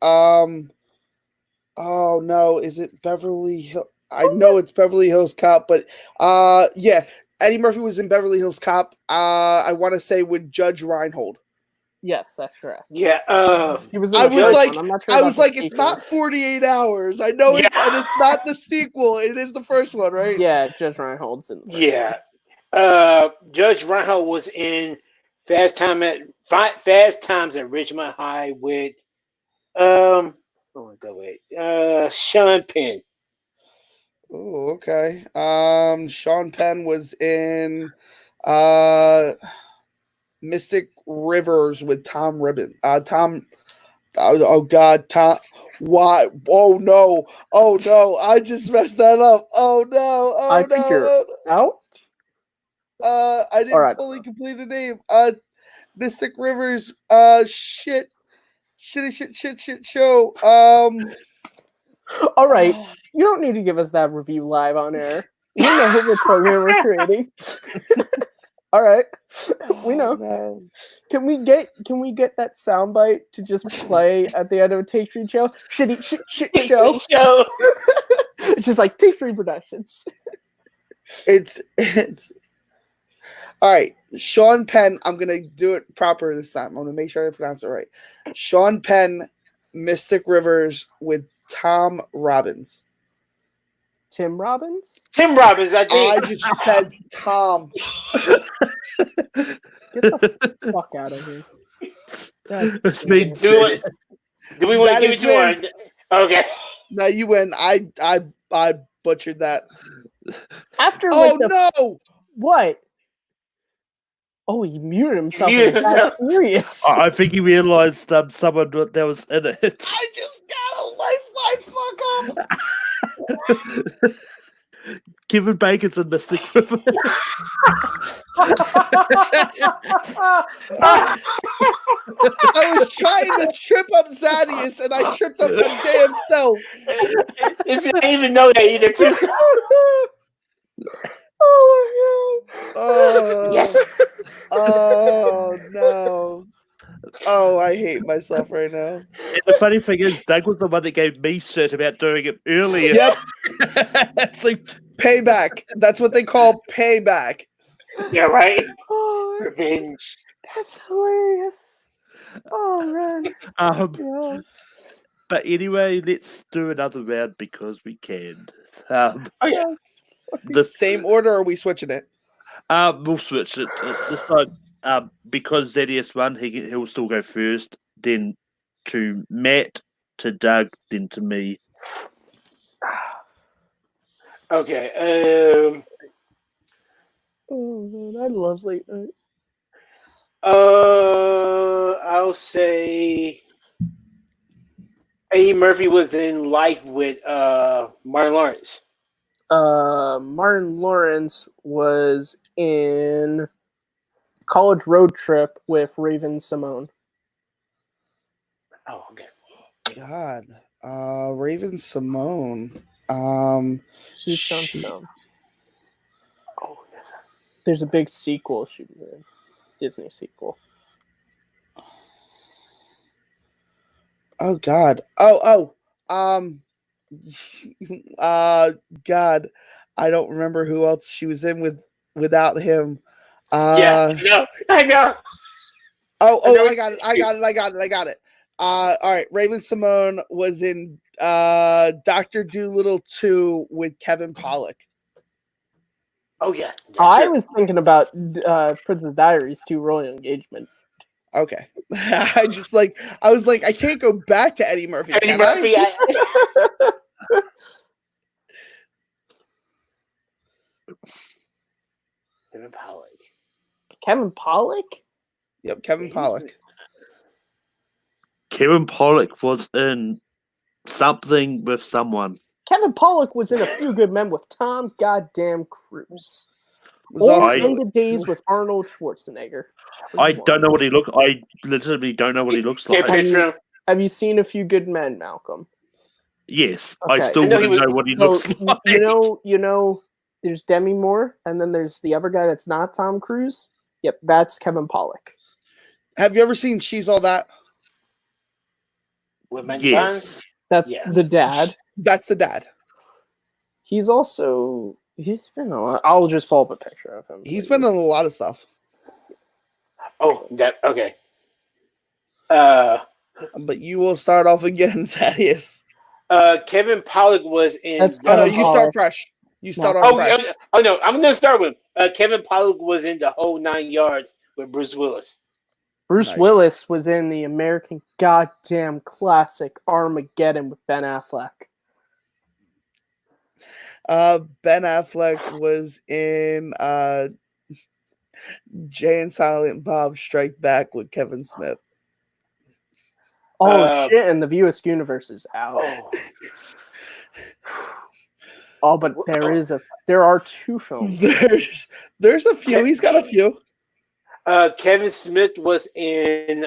Oh no, is it Beverly Hills? I know it's Beverly Hills Cop, but yeah, Eddie Murphy was in Beverly Hills Cop. I want to say with Judge Reinhold. Yes, that's correct. Yeah. He was in I the was first like, one. I'm not sure I about was the like, it's sequel. not 48 hours. I know Yeah. and it's not the sequel. It is the first one, right? Yeah, Judge Reinhold's in the first Yeah. Judge Reinhold was in Fast Times at Ridgemont High with oh my god, wait. Sean Penn. Oh, okay. Sean Penn was in Mystic Rivers with Tom Ribbon. Tom. Oh God, Tom. Why? Oh no! Oh no! I just messed that up. Oh no! Oh I no! think you're out. I didn't Alright. fully complete the name. Mystic Rivers. Shit. Shit. Show. All right. You don't need to give us that review live on air. We know who the program we're creating. All right. We know. No. Can we get that soundbite to just play at the end of a Take Three show? Shit show. It's just like Take Three Productions. It's all right. Sean Penn. I'm gonna do it proper this time. I'm gonna make sure I pronounce it right. Sean Penn, Mystic Rivers with Tom Robbins. Tim Robbins? Tim Robbins, I think. I just said Tom. Get the fuck out of here. God It's damn been it. Do we want That to give is it to her? wins. Okay. No, you win. I butchered that. After Oh like the no! what? Oh, he muted himself. Muted That's himself. serious. I think he realised someone that was in it. I just got a lifeline. Fuck up. Kevin Bacon's in Mystic River. I was trying to trip up Zadius, and I tripped up my damn self. I didn't even know that either, too. Oh my god. Oh, Yes. Oh no. Oh, I hate myself right now. And the funny thing is, Doug was the one that gave me shit about doing it earlier. Yep. So, Payback. That's what they call payback. Yeah, right? Oh, Revenge. that's hilarious. Oh man. Yeah. but anyway, let's do another round because we can. Oh, yeah. The Same order, or are we switching it? we'll switch it this time. Because ZDS won, he'll still go first, then to Matt, to Doug, then to me. Okay. Oh man, I love late night. I'll say Eddie Murphy was in Life with Martin Lawrence. Martin Lawrence was in College Road Trip with Raven Simone. Oh, okay. God. Raven Simone. She's some film. Oh, There's a big sequel she was in. Disney sequel. Oh God. God. I don't remember who else she was in without him. yeah, I know. I got it. All right. Raven Simone was in Dr. Dolittle 2 with Kevin Pollak. Oh, yeah. I was thinking about Princess Diaries 2 Royal Engagement. Okay. I was like, I can't go back to Eddie Murphy. Eddie can Murphy. I? Kevin Pollak. Kevin Pollak? Yep, Kevin Pollak. Kevin Pollak was in something with someone. Kevin Pollak was in A Few Good Men with Tom Goddamn Cruise. Was Or also- Ended Days with Arnold Schwarzenegger. I don't know what he looks. I literally don't know what he looks Can't like. picture him. Have you seen A Few Good Men, Malcolm? Yes, Okay. I still I know he wouldn't was- know what he So looks like. you know, there's Demi Moore, and then there's the other guy that's not Tom Cruise. Yep, that's Kevin Pollak. Have you ever seen She's All That? With Mandy Yes, That's Yeah. the dad. That's the dad. He's been a lot. I'll just pull up a picture of him. He's been in a lot of stuff. Oh, that okay. But you will start off again, Thaddeus. Kevin Pollak was in. That's Oh no, Kevin you start Pollak. fresh. You start No. off Oh, fresh. no, I'm gonna start with Kevin Pollak was in The Whole 9 Yards with Bruce Willis. Bruce Nice. Willis was in the American goddamn classic Armageddon with Ben Affleck. Ben Affleck was in Jay and Silent Bob Strike Back with Kevin Smith. Oh shit! And the View Askew universe is out. Oh, Oh, but there are 2 films. There's a few. He's got a few. Kevin Smith was in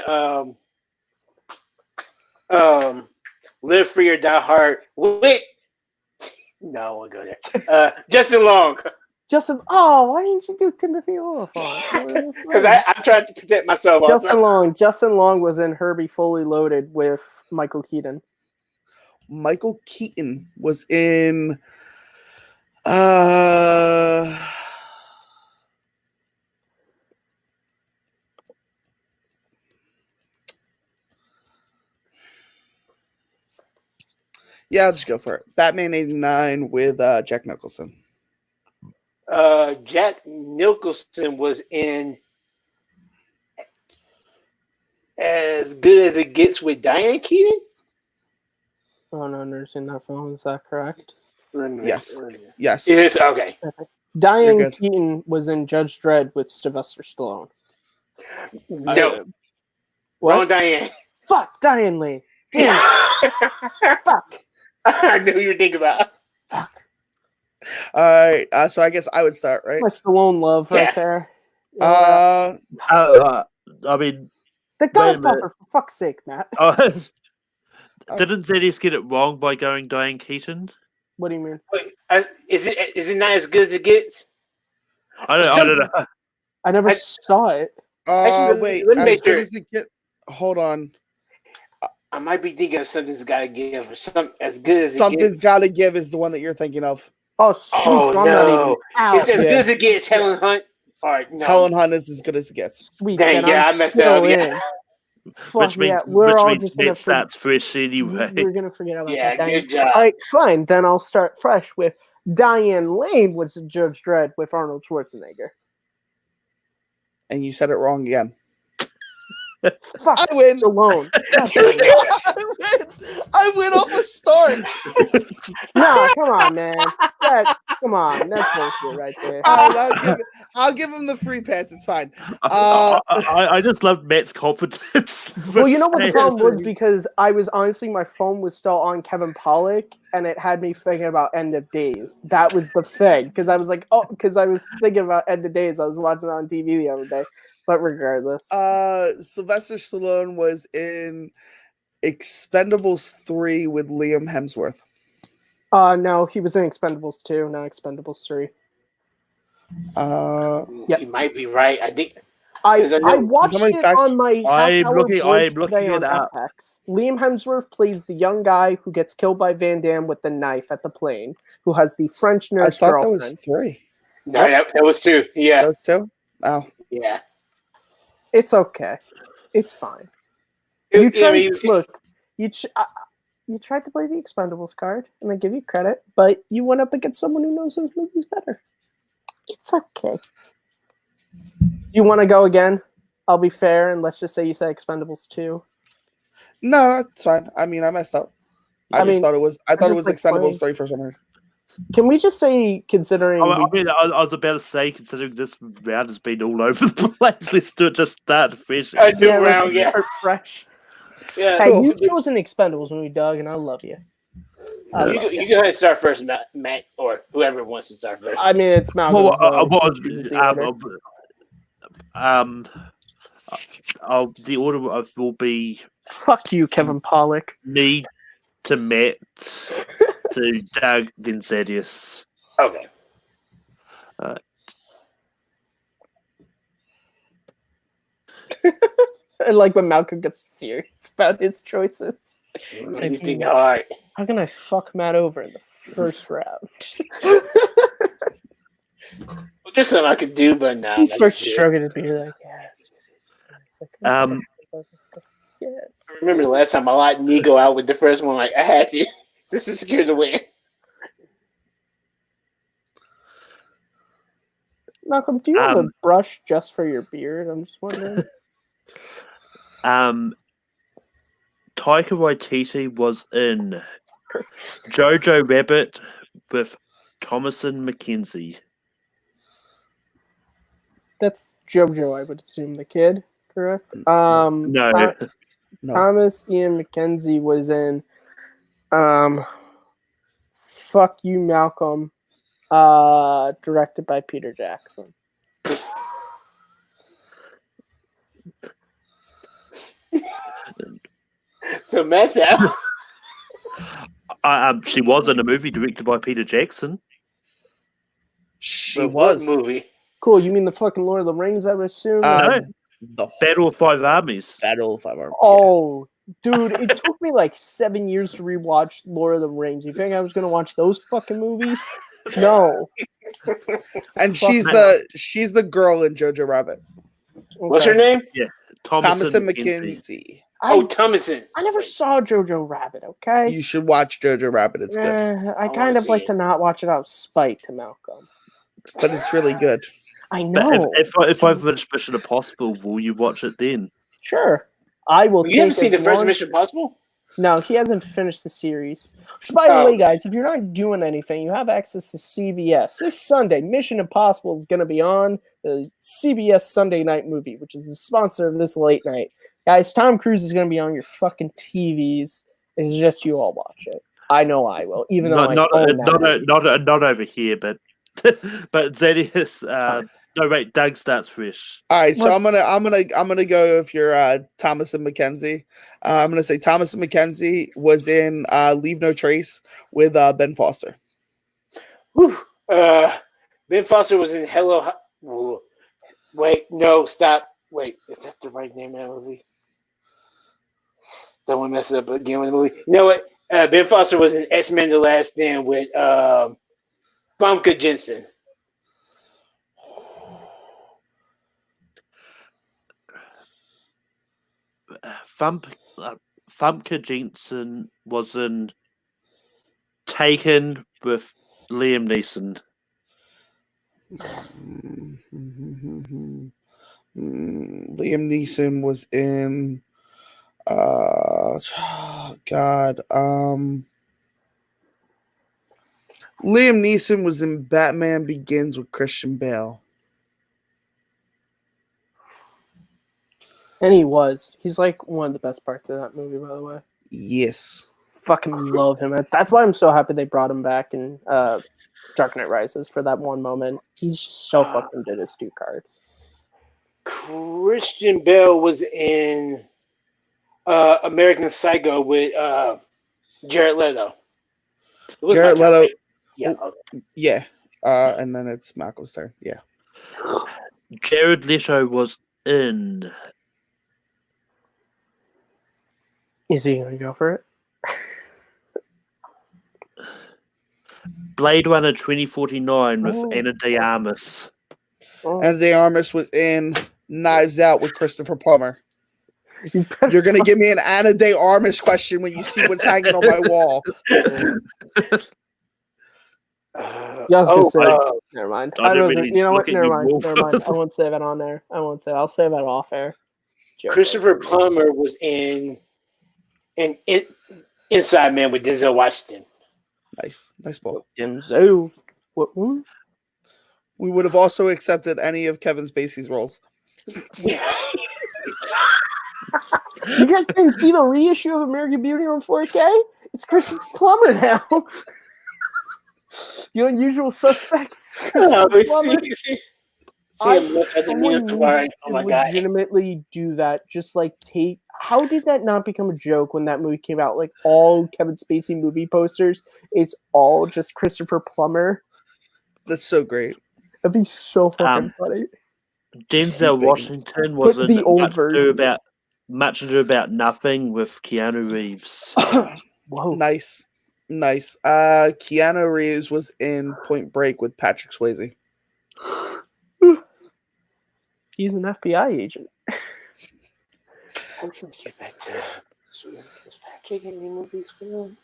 Live Free or Die Hard. Wait, no, I won't go there. Justin Long, Justin, why didn't you do Timothy Olyphant? because I tried to protect myself. Justin Long was in Herbie Fully Loaded with Michael Keaton. Michael Keaton was in yeah, I'll just go for it. Batman 89 with Jack Nicholson. Jack Nicholson was in As Good as It Gets with Diane Keaton. Oh no, never seen that film. Is that correct? Yes. Yes. It is okay. Diane good. Keaton was in Judge Dredd with Sylvester Stallone. No, What? wrong Diane. Fuck, Diane Lane. Damn. Fuck. I knew you were thinking about. Fuck. All right. So I guess I would start, right? My Stallone love right Yeah. there. I mean, The wait a minute. Godfather, for fuck's sake, Matt. didn't ZDS get it wrong by going Diane Keaton? What do you mean? Wait, is it not as good as it gets? I don't know. I never saw it. Actually, Wait. let me As make good sure. as it get. Hold on. I might be thinking of Something's Gotta Give or something as good as Something's it gets. Gotta Give is the one that you're thinking of. Oh, shoot, Oh, I'm not no. even out. It's as Yeah. good as it gets. Helen Hunt. All right, no. Helen Hunt is as good as it gets. Sweet. Dang, then yeah, I'm I messed still up. Yeah. in. Fuck Which means, yeah, we're all which just means gonna Matt starts fresh anyway. we're gonna forget about Yeah, that. good job. All right, fine. Then I'll start fresh with Diane Lane was in Judge Dredd with Arnold Schwarzenegger. And you said it wrong again. Fuck, I win. Stallone. I win off a start. Nah, come on, man. Come on, that's bullshit right there. I'll give him the free pass. It's fine. I just love Matt's confidence. Well, you know what the problem was, because I was honestly, my phone was still on Kevin Pollak, and it had me thinking about End of Days. That was the thing, because I was like, because I was thinking about End of Days. I was watching it on TV the other day. But regardless, Sylvester Stallone was in Expendables 3 with Liam Hemsworth. no, he was in Expendables 2, not Expendables 3. You might be right. I think. I Is that no- watched somebody it fact- on my I'm half-hour looking- break I'm looking today on it up. FX. Liam Hemsworth plays the young guy who gets killed by Van Damme with the knife at the plane, who has the French I nurse thought girlfriend. that was 3. No, that was 2. Yeah, Those 2? Oh. yeah. It's okay. It's fine. I You tried, mean, look, you tried to play the Expendables card, and I give you credit, but you went up against someone who knows those movies better. It's okay. You want to go again? I'll be fair, and let's just say you say Expendables 2. No, it's fine. I mean, I messed up. I mean, thought it was just like Expendables 3 for some reason. Can we just say, considering I was about to say, considering this round has been all over the place, let's do it just start fresh. A new let's round, yeah. start fresh. Yeah. Hey, Cool. you chose an Expendables movie, Doug, and I love you. I You love go ahead and start first, Matt, or whoever wants to start first. I mean, it's Malcolm. The order will be Fuck you, Kevin Pollak. me to Matt to Doug, then Zedius. Okay. I like when Malcolm gets serious about his choices. He's thinking hard. How can I fuck Matt over in the first round? Well, there's something I could do, but nah. He I starts just do it. stroking his beard like, yes. Yes. I remember the last time I let Nigo out with the first one. Like I had to. This is secure to win. Malcolm, do you have a brush just for your beard? I'm just wondering. Taika Waititi was in Jojo Rabbit with Thomasin McKenzie. That's JoJo, I would assume, the kid, correct? No. Thomas Ian McKenzie was in Fuck You, Malcolm, directed by Peter Jackson. So mess out. She was in a movie directed by Peter Jackson. She But was. what movie? Cool, you mean the fucking Lord of the Rings, I would assume? No. The Battle of Five Armies. Battle of Five Armies. Oh, dude, it took me like 7 years to rewatch Lord of the Rings. You think I was gonna watch those fucking movies? No. And she's the girl in Jojo Rabbit. What's her name? Thomasin McKenzie. Thomasin. I never saw Jojo Rabbit, okay? You should watch Jojo Rabbit. It's good. I kind of see like it. to not watch it out of spite to Malcolm. But it's really good. I But know. if I've finished Mission Impossible, will you watch it then? Sure. I will You haven't take seen the as first long- Mission Possible? No, he hasn't finished the series. Which, by the way, guys, if you're not doing anything, you have access to CBS. This Sunday, Mission Impossible is going to be on the CBS Sunday Night Movie, which is the sponsor of this late night. Guys, Tom Cruise is going to be on your fucking TVs. It's just you all watch it. I know I will, even though Not over here, but Zeddy no wait, Doug starts fresh. All right, so What? I'm gonna go if you're Thomasin McKenzie. I'm gonna say Thomasin McKenzie was in Leave No Trace with Ben Foster. Whew. Ben Foster was in Hello. Wait, no, stop. Wait, is that the right name of that movie? Don't want to mess it up again with the movie. You know what? Ben Foster was in X-Men: The Last Stand with Famke Jensen. Famke Jensen was in Taken with Liam Neeson. Liam Neeson was in Liam Neeson was in Batman Begins with Christian Bale. And he was. He's like one of the best parts of that movie, by the way. Yes. Fucking love him. That's why I'm so happy they brought him back in Dark Knight Rises for that one moment. He's just so fucking good as Stu Card. Christian Bale was in American Psycho with Jared Leto. It was Jared my turn, Leto. right? Yeah. Okay. Yeah. And then it's Malcolm's turn. Yeah. Jared Leto was in. Is he gonna go for it? Blade Runner 2049 with Oh. Ana de Armas. Oh, Ana de Armas was in Knives Out with Christopher Plummer. you better You're gonna give me an Ana de Armas question when you see what's hanging on my wall. Yeah, I was gonna say, oh, never mind. I didn't don't really think- you know what? look at Never you, mind. Wolf. Never mind. I won't say that on there. I won't say. I'll say that off air. Joke. Christopher Plummer was in Inside Man with Denzel Washington. Nice ball. Denzel. What? Hmm? We would have also accepted any of Kevin Spacey's roles. You guys didn't see the reissue of American Beauty on 4K? It's Christopher Plummer now. You Unusual Suspects. Oh, Plummer. see him look at the Someone Minas needs Tirith. to Oh my god. legitimately do that. Just like take. How did that not become a joke when that movie came out? Like all Kevin Spacey movie posters, it's all just Christopher Plummer. That's so great. That'd be so fucking funny. Denzel Stupid. Washington was But in the old Much version. Ado About Much Ado About Nothing with Keanu Reeves. Whoa. Nice. Keanu Reeves was in Point Break with Patrick Swayze. He's an FBI agent. I'm trying to get back to. Is Patrick in any movies with him?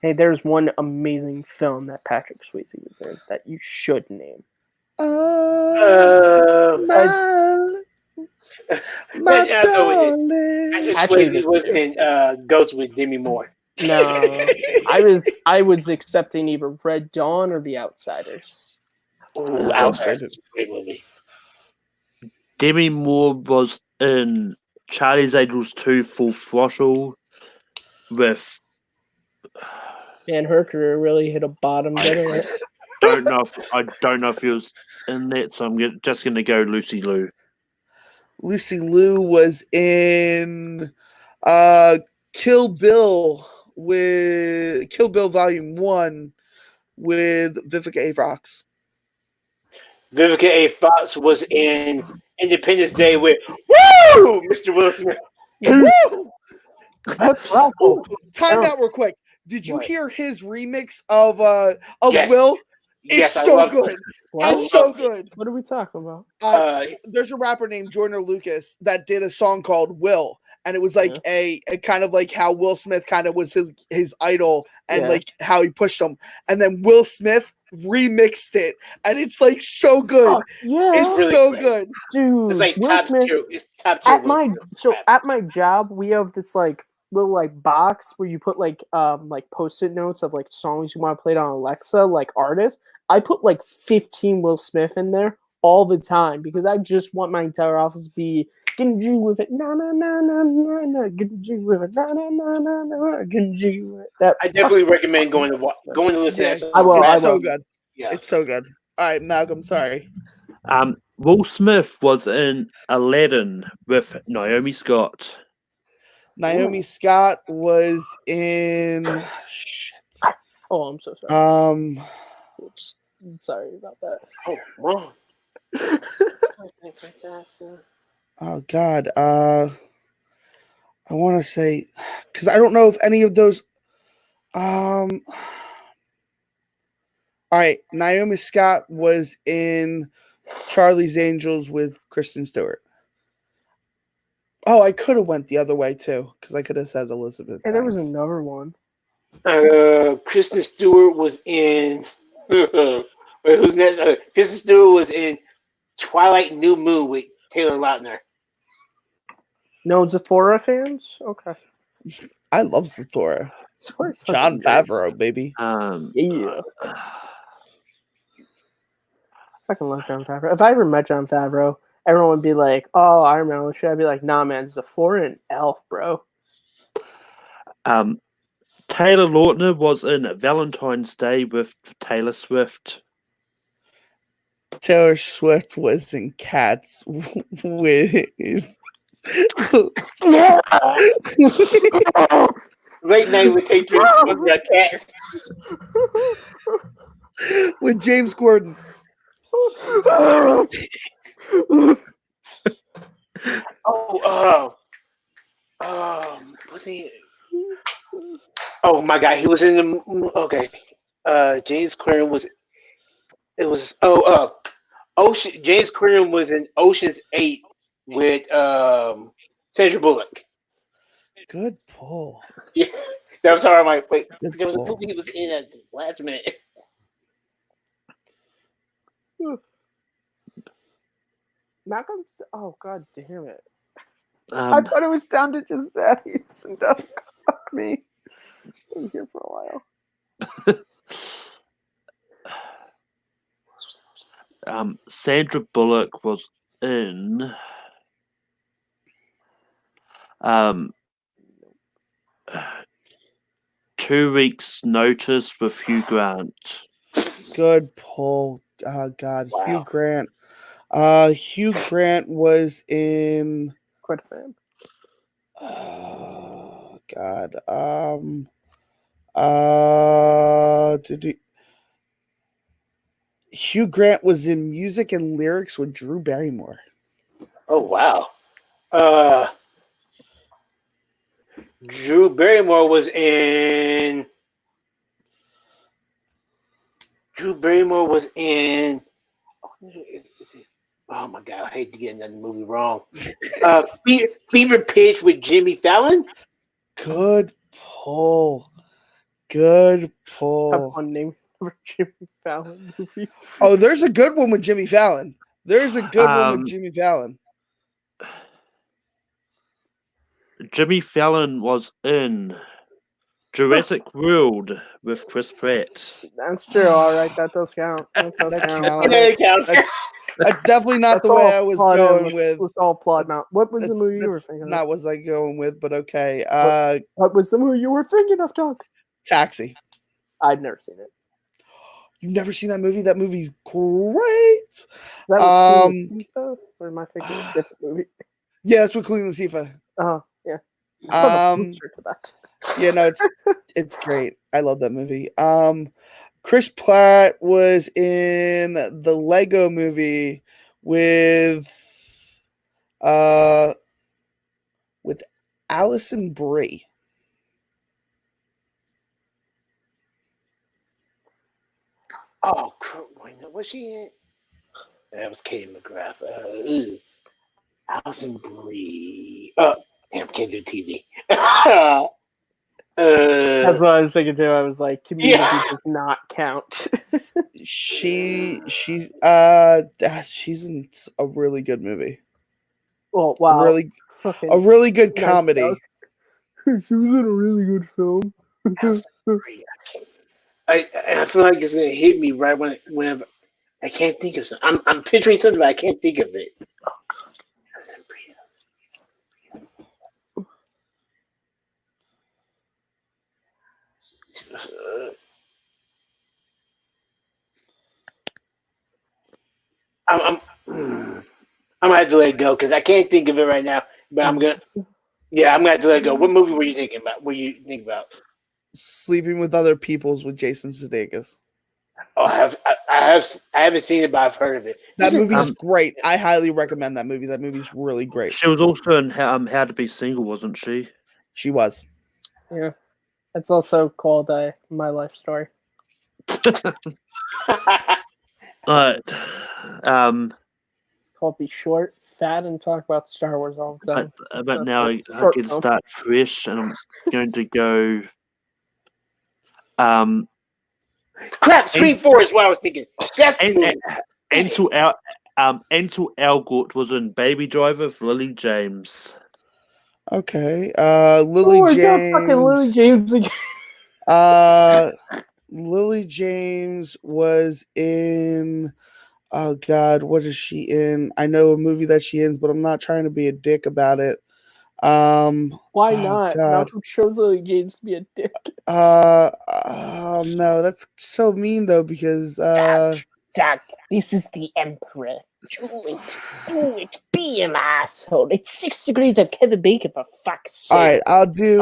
Hey, there's one amazing film that Patrick Swayze was in that you should name. My Patrick Actually, Swayze was in Ghost with Demi Moore. No, I was accepting either Red Dawn or The Outsiders. Ooh, Outsiders, great movie. Demi Moore was in Charlie's Angels 2 Full Throttle with. Man, her career really hit a bottom, didn't it? I don't know if he was in that, so I'm just going to go Lucy Liu. Lucy Liu was in Kill Bill Volume 1 with Vivica A. Fox. Vivica A. Fox was in Independence Day with Woo! Mr. Will Smith. Woo! That's right. Oh, time out real quick. Did you What? hear his remix of Yes. Will? Yes, It's I so love good. it. It's so good. What are we talking about? There's a rapper named Jordan Lucas that did a song called Will, and it was like a kind of like how Will Smith kind of was his idol and like how he pushed him, and then Will Smith remixed it, and it's like so good. Oh, yeah, It's really so great. good. dude. It's like Will top Smith- tier. It's top tier. at my at my job, we have this like little like box where you put like post-it notes of like songs you want to play on Alexa, like artists. I put like 15 Will Smith in there all the time because I just want my entire office to be getting G with it, na na na na na na, getting G with it, na na na na na, getting G with it. That I definitely recommend going to listen to that song. I will. It's so good. Yeah. It's so good. All right, Malcolm. Sorry. Will Smith was in Aladdin with Naomi Scott. Naomi Scott was in. Shit. oh, I'm so sorry. Oops. I'm sorry about that. Oh, wrong. Oh God. I want to say because I don't know if any of those. All right, Naomi Scott was in Charlie's Angels with Kristen Stewart. Oh, I could have went the other way too because I could have said Elizabeth. And there was Banks. another one. Kristen Stewart was in. Wait, who's next? Kristen Stewart was in Twilight New Moon with Taylor Lautner. No Zephora fans? Okay. I love Zathora. Zephora's John fucking Favreau, baby. Yeah. Fucking love John Favreau. If I ever met John Favreau, everyone would be like, "Oh, I remember." Should I be like, "Nah, man, Zephora and Elf, bro." Taylor Lautner was in Valentine's Day with Taylor Swift. Taylor Swift was in Cats with Late night with Take Drinks with your cats. with James Corden. Was he? Oh my God, he was in the. Okay, James Corden was. It was Ocean. James Corden was in Ocean's 8 with Sandra Bullock. Good pull. Yeah, that was hard. I'm like, wait, Good there was a pull. movie he was in at the last minute. Malcolm. Oh God damn it! I Um, thought it was down to just Zaddies and don't fuck me. Been here for a while. Sandra Bullock was in 2 weeks' notice with Hugh Grant. Good pull. Oh God, Wow. Hugh Grant. Hugh Grant was in. Quite a fan. Oh God. Hugh Grant was in music and lyrics with Drew Barrymore. Oh wow. Drew Barrymore was in. Drew Barrymore was in. Oh my god! I hate to get another movie wrong. Fever Pitch with Jimmy Fallon. Good pull. Good Have pull. one name for Jimmy Fallon movie. Oh, there's a good one with Jimmy Fallon. There's a good one with Jimmy Fallon. Jimmy Fallon was in Jurassic World with Chris Pratt. That's true. All right, that does count. That does That count. counts. Yeah, it counts. That's definitely not That's the way all I was plot in going with. It's all plot That's- now. What was the That's, movie you were that's thinking not of? what I was going with, but okay. What was the movie you were thinking of, Doug? Taxi. I've never seen it. You've never seen that movie? That movie's great. Is that with Queen Latifah? Or am I thinking of a different movie? Yeah, that's with Queen Latifah. Yeah. I saw the Um, poster for that. Yeah, no, it's great. I love that movie. Chris Pratt was in the Lego movie with Alison Brie. Oh, wait, was she in? That was Katie McGrath. Alison Brie. Damn, can't do TV. That's what I was thinking too. I was like, Community Yeah. does not count. She's in a really good movie. Oh wow! A really good Nice, comedy. Doug. She was in a really good film. Alison Brie. I feel like it's gonna hit me right whenever I can't think of something. I'm picturing something, but I can't think of it. Alison Brie. I'm gonna have to let it go because I can't think of it right now. But I'm gonna have to let it go. What movie were you thinking about? What you think about? Sleeping with Other Peoples with Jason Sudeikis. Oh, I haven't seen it, but I've heard of it. That Is it- movie's great. I highly recommend that movie. That movie's really great. She was also in How to Be Single, wasn't she? She was. Yeah, it's also called My Life Story. But It's called Be Short, Fat, and Talk About Star Wars all the time. but now I Short can film. start fresh, and I'm going to go. Crap, Scream 4 is what I was thinking. That's the movie. Ansel Elgort was in Baby Driver with Lily James. Okay. Lily Oh, I got James. fucking Lily James again. Lily James was in. Oh God, what is she in? I know a movie that she is, but I'm not trying to be a dick about it. Why oh, not? God. Not who chose Lily James to be a dick. No, that's so mean though because Doug, this is the Emperor. Do it. Be an asshole. It's 6 degrees of Kevin Bacon for fuck's sake. all right, I'll do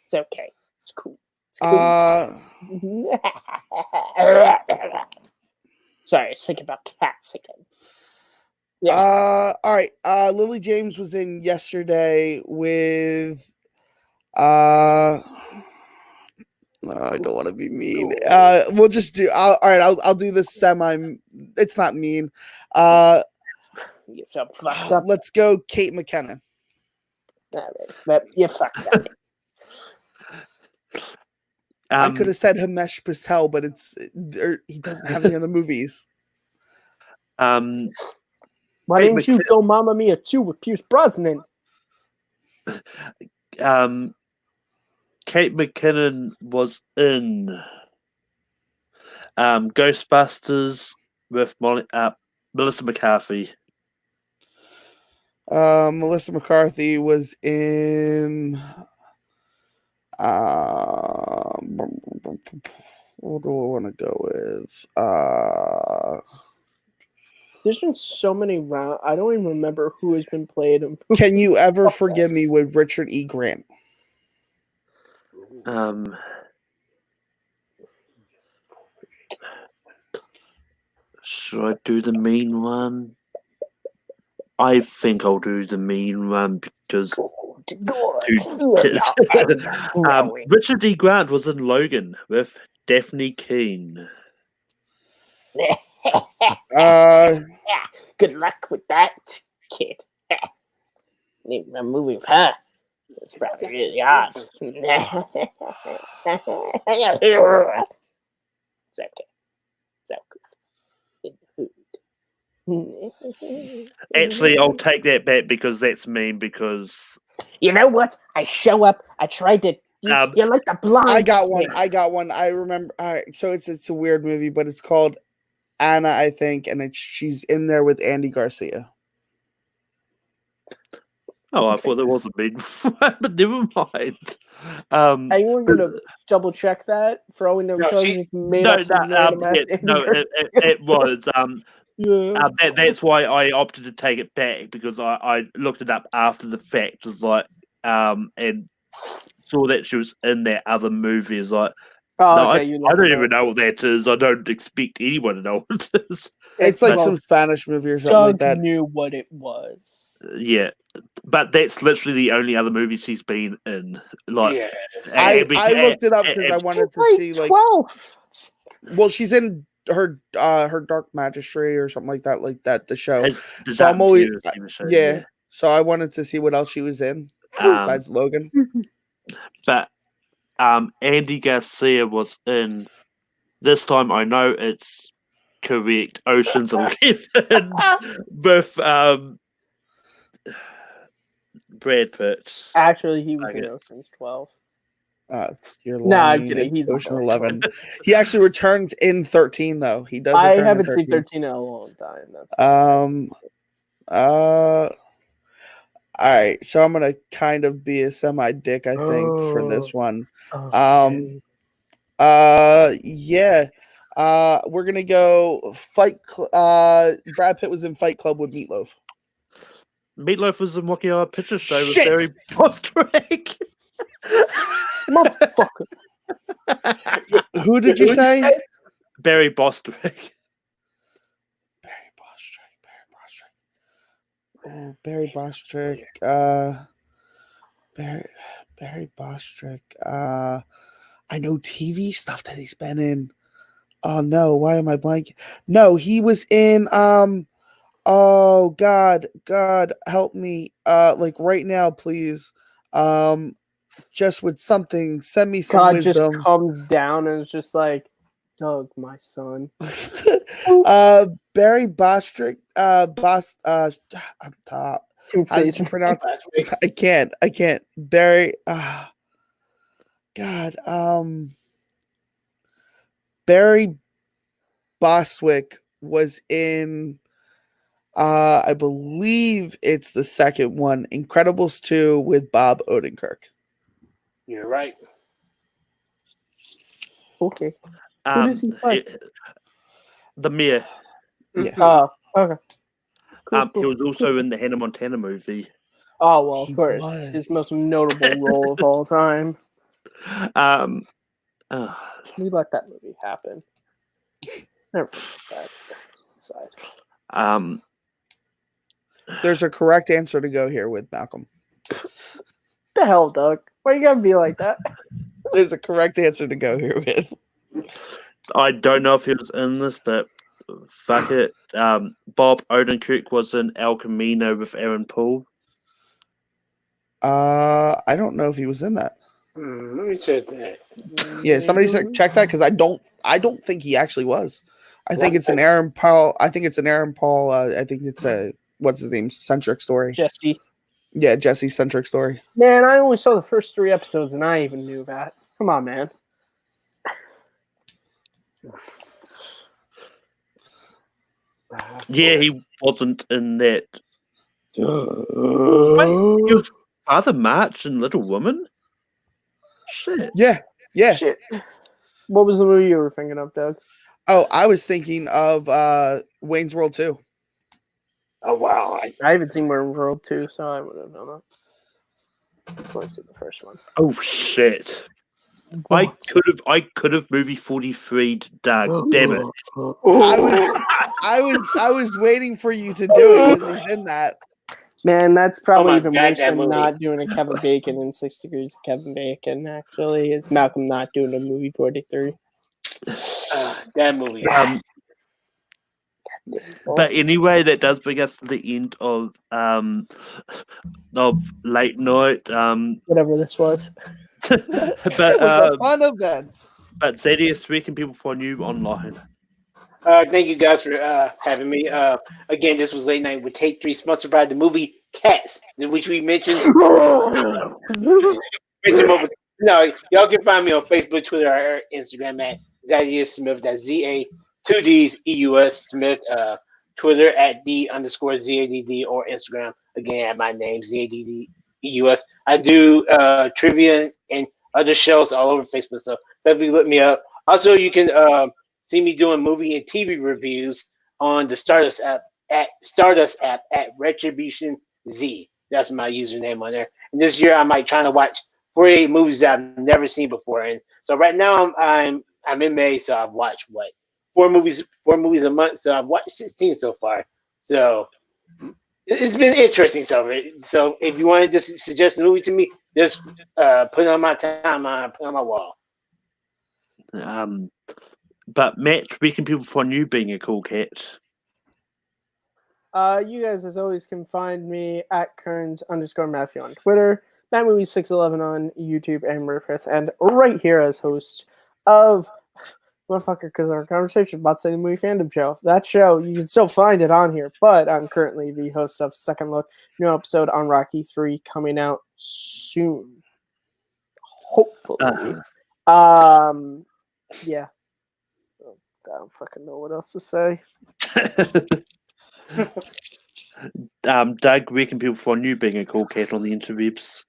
It's okay. It's cool. It's cool. Sorry, I was thinking about cats again. all right. Lily James was in yesterday with no, I don't want to be mean. We'll just do. All right, I'll do this semi. It's not mean. You feel fucked up. Let's go, Kate McKinnon. All right, but you fucked up. I could have said Himesh Patel, but he doesn't have any other movies. Why Kate didn't you go Mamma Mia 2 with Pierce Brosnan? Kate McKinnon was in Ghostbusters with Melissa McCarthy. Melissa McCarthy was in. What do I want to go with? There's been so many rounds. I don't even remember who has been played. Can You Ever Forgive Me with Richard E. Grant? Should I do the mean one? I think I'll do the mean one because Richard D. Grant was in Logan with Daphne Keane. Good luck with that, kid. Even a movie with her. It's probably really hard. It's okay. It's okay. Actually, I'll take that back because that's mean. Because you know what? I show up. I tried to. You're like the blind. I got one. I remember. So it's a weird movie, but it's called Anna, I think, and she's in there with Andy Garcia. Oh, I thought there was a mean one, but never mind. Are you going to double check that for all we know? It was. That's why I opted to take it back because I looked it up after the fact. It was like, and saw that she was in that other movie. It's like, I don't even know what that is. I don't expect anyone to know what it is. It's like some Spanish movie or something like that. Knew what it was. Yeah, but that's literally the only other movie she's been in. Like, I looked it up because I wanted to see 12. Well, she's in her Dark Magistrate or something like that. The show. So I'm always So I wanted to see what else she was in besides Logan. But Andy Garcia was in. This time I know it's correct. Ocean's 11 with Brad Pitt. Actually, he was in Ocean's 12. You're lying. Nah, I'm kidding. He's Ocean 11. He actually returns in 13, though. He does. I haven't seen 13 in a long time. All right, so I'm gonna kind of be a semi-dick, I think, for this one. Yeah. We're gonna go Fight. Brad Pitt was in Fight Club with Meatloaf. Meatloaf was in Rocky Horror Picture Show with Barry Bostwick. Motherfucker. Who did you say? Barry Bostwick. Oh, Barry Bostwick. Barry Bostwick. I know TV stuff that he's been in. Oh no, why am I blanking? No, he was in oh God help me. Like right now, please. Just with something, send me some God wisdom. just comes down and is just like, Doug, my son. Barry Bostwick. I'm top. I can pronounce. I can't. Barry. God. Barry Bostwick was in. I believe it's the second one, Incredibles 2 with Bob Odenkirk. You're right. Okay. Who does he play? The Mayor. Yeah. Oh, okay. Cool. He was also in the Hannah Montana movie. Oh, well, of course. His most notable role of all time. We let that movie happen. It's never that side. There's a correct answer to go here with Malcolm. The hell, Doug? Why you gotta be like that? There's a correct answer to go here with. I don't know if he was in this, but fuck it. Bob Odenkirk was in El Camino with Aaron Paul. I don't know if he was in that. Let me check that. Yeah, somebody check that because I don't think he actually was. I think it's an Aaron Paul. I think it's a what's his name? Centric story. Jesse. Yeah, Jesse's centric story. Man, I only saw the first 3 episodes and I even knew that. Come on, man. Yeah, he wasn't in that. Wait, he was Father March in Little Woman? Shit. Yeah. Shit. What was the movie you were thinking of, Doug? Oh, I was thinking of Wayne's World 2. Oh wow! I haven't seen Wayne's World 2, so I would have known that. Let's see the first one. Oh shit! I could have movie 43'd Doug. Damn it! I was waiting for you to do it because he's in that. Man, that's probably my even God, worse that than movie. not doing a Kevin Bacon in 6 Degrees of Kevin Bacon, actually, is Malcolm not doing a movie 43. That movie. But anyway, that does bring us to the end of late night. Whatever this was. It was a fun event. But Zedius, where can people find you online? Thank you guys for having me. Again, this was Late Night with Take 3, sponsored by the movie Cats, which we mentioned. No, y'all can find me on Facebook, Twitter, or Instagram at Zadius Smith. That's ZA2Ds Smith. Twitter at _ZADD or Instagram again at my name ZADDEUS. I do trivia and other shows all over Facebook, so definitely look me up. Also, you can see me doing movie and TV reviews on the Stardust app at Retribution Z. That's my username on there. And this year, I might try to watch 48 movies that I've never seen before. And so right now, I'm in May, so I've watched four movies a month. So I've watched 16 so far. So it's been interesting. So if you want to just suggest a movie to me, just put it on my timeline, put it on my wall. But Matt, where can people find you being a cool cat? You guys, as always, can find me at Kearns_Matthew on Twitter, MattMovies611 on YouTube and WordPress, and right here as host of motherfucker, because our conversation about saying the movie fandom show. That show, you can still find it on here, but I'm currently the host of Second Look, new episode on Rocky 3 coming out soon. Hopefully. Yeah. I don't fucking know what else to say. Doug, where can people find you being a cool cat on the interwebs?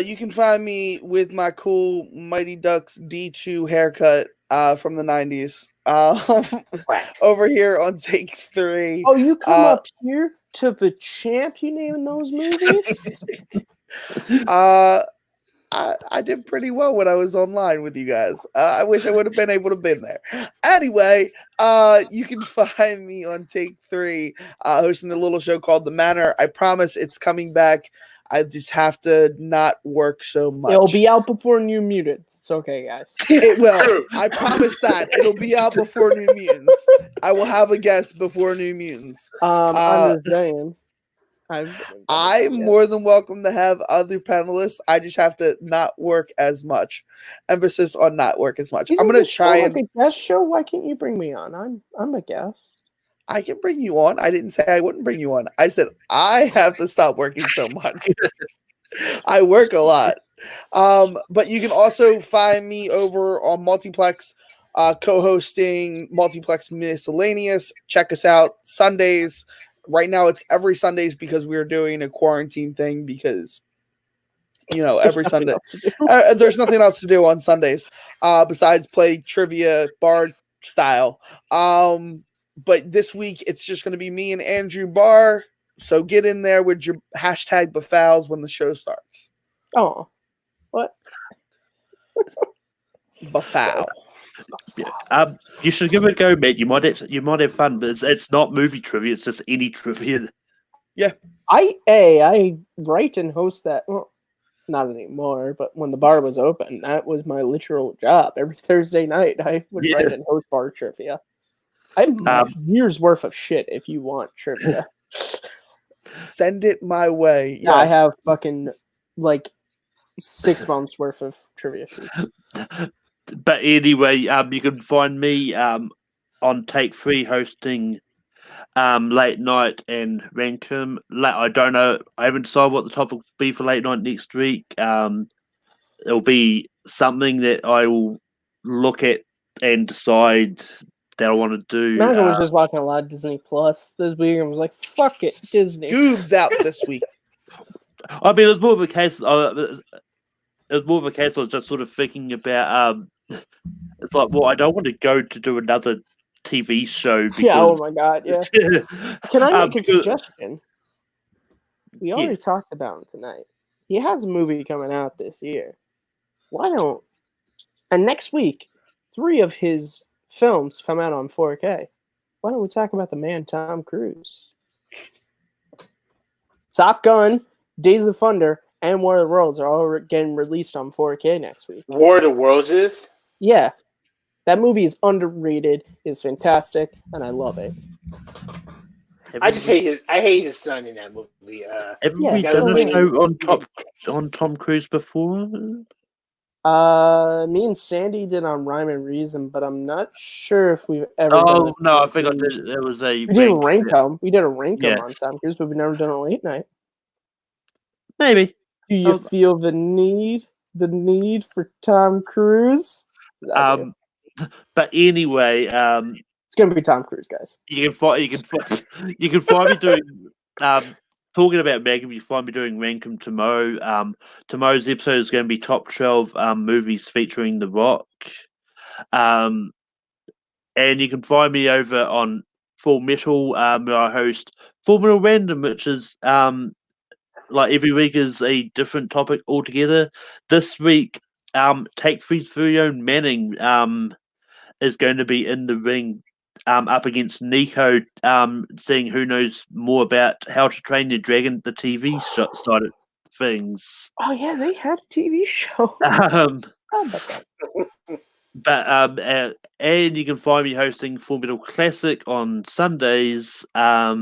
You can find me with my cool Mighty Ducks D2 haircut from the 90s over here on Take 3. Oh, you come up here to the champ, you naming those movies? I did pretty well when I was online with you guys. I wish I would have been able to been there. Anyway, you can find me on Take 3, hosting a little show called The Manor. I promise it's coming back. I just have to not work so much. It'll be out before New Mutants. It's okay, guys. It will. I promise that. It'll be out before New Mutants. I will have a guest before New Mutants. I'm just saying. I'm more than welcome to have other panelists. I just have to not work as much. Emphasis on not work as much. I'm gonna try like a guest show. Why can't you bring me on? I'm a guest. I can bring you on. I didn't say I wouldn't bring you on. I said I have to stop working so much. I work a lot. But you can also find me over on Multiplex, co-hosting Multiplex Miscellaneous. Check us out Sundays. Right now it's every Sundays because we're doing a quarantine thing because every Sunday there's nothing else to do on Sundays besides play trivia bar style. But this week it's just going to be me and Andrew Barr. So get in there with your hashtag Bafouls when the show starts. Oh, what? Bafoul. Yeah. You should give it a go, Matt. You might have fun, but it's not movie trivia. It's just any trivia. Yeah. I write and host that. Well, not anymore, but when the bar was open, that was my literal job. Every Thursday night, I would write and host bar trivia. I have years worth of shit if you want trivia. Send it my way. Yeah, I have fucking 6 months worth of trivia sheets. But anyway, you can find me on Take 3 hosting late night and Rankum. I don't know. I haven't decided what the topic will be for late night next week. It'll be something that I will look at and decide that I want to do. Maga was just watching a lot of Disney Plus this week and was like, fuck it, Disney. Goob's out this week. I mean, it was more of a case. It was more of a case I was just sort of thinking about. It's like, well, I don't want to go to do another TV show. Because, yeah, oh my god, yeah. Can I make a suggestion? We already talked about him tonight. He has a movie coming out this year. Why don't... And next week, 3 of his films come out on 4K. why don't we talk about the man Tom Cruise? Top Gun, Days of Thunder, and War of the Worlds are all getting released on 4K next week. War of the Worlds is? Yeah, that movie is underrated, is fantastic, and I love it. I just hate his son in that movie. Haven't Yeah, we that done a movie- show on Tom Cruise before? Me and Sandy did on Rhyme and Reason, but I'm not sure if we've ever done Oh it. no, I think I did. There was a We did a Rankum. We did a Rankum Yeah. on Tom Cruise, but we've never done a late night. Maybe. Do you Oh. feel the need for Tom Cruise? I do. But anyway, It's gonna be Tom Cruise, guys. you can find me doing talking about Magnum. You find me doing Rankum tomorrow. Tomorrow's episode is going to be top 12 movies featuring The Rock. And you can find me over on Full Metal, where I host Full Metal Random, which is like every week is a different topic altogether. This week, Take 3 Manning is going to be in the ring up against Nico, seeing who knows more about How to Train Your Dragon, the TV side of things. Oh yeah, they had a TV show. Um, Oh, but but and you can find me hosting Full Metal Classic on Sundays at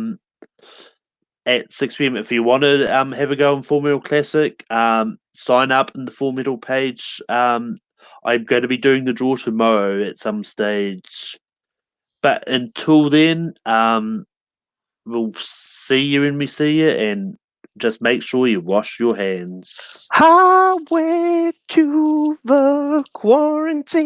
6 p.m. if you want to have a go on Full Metal Classic. Sign up in the Full Metal page. I'm going to be doing the draw tomorrow at some stage. But until then, we'll see you when we see you, and just make sure you wash your hands. Highway to the quarantine.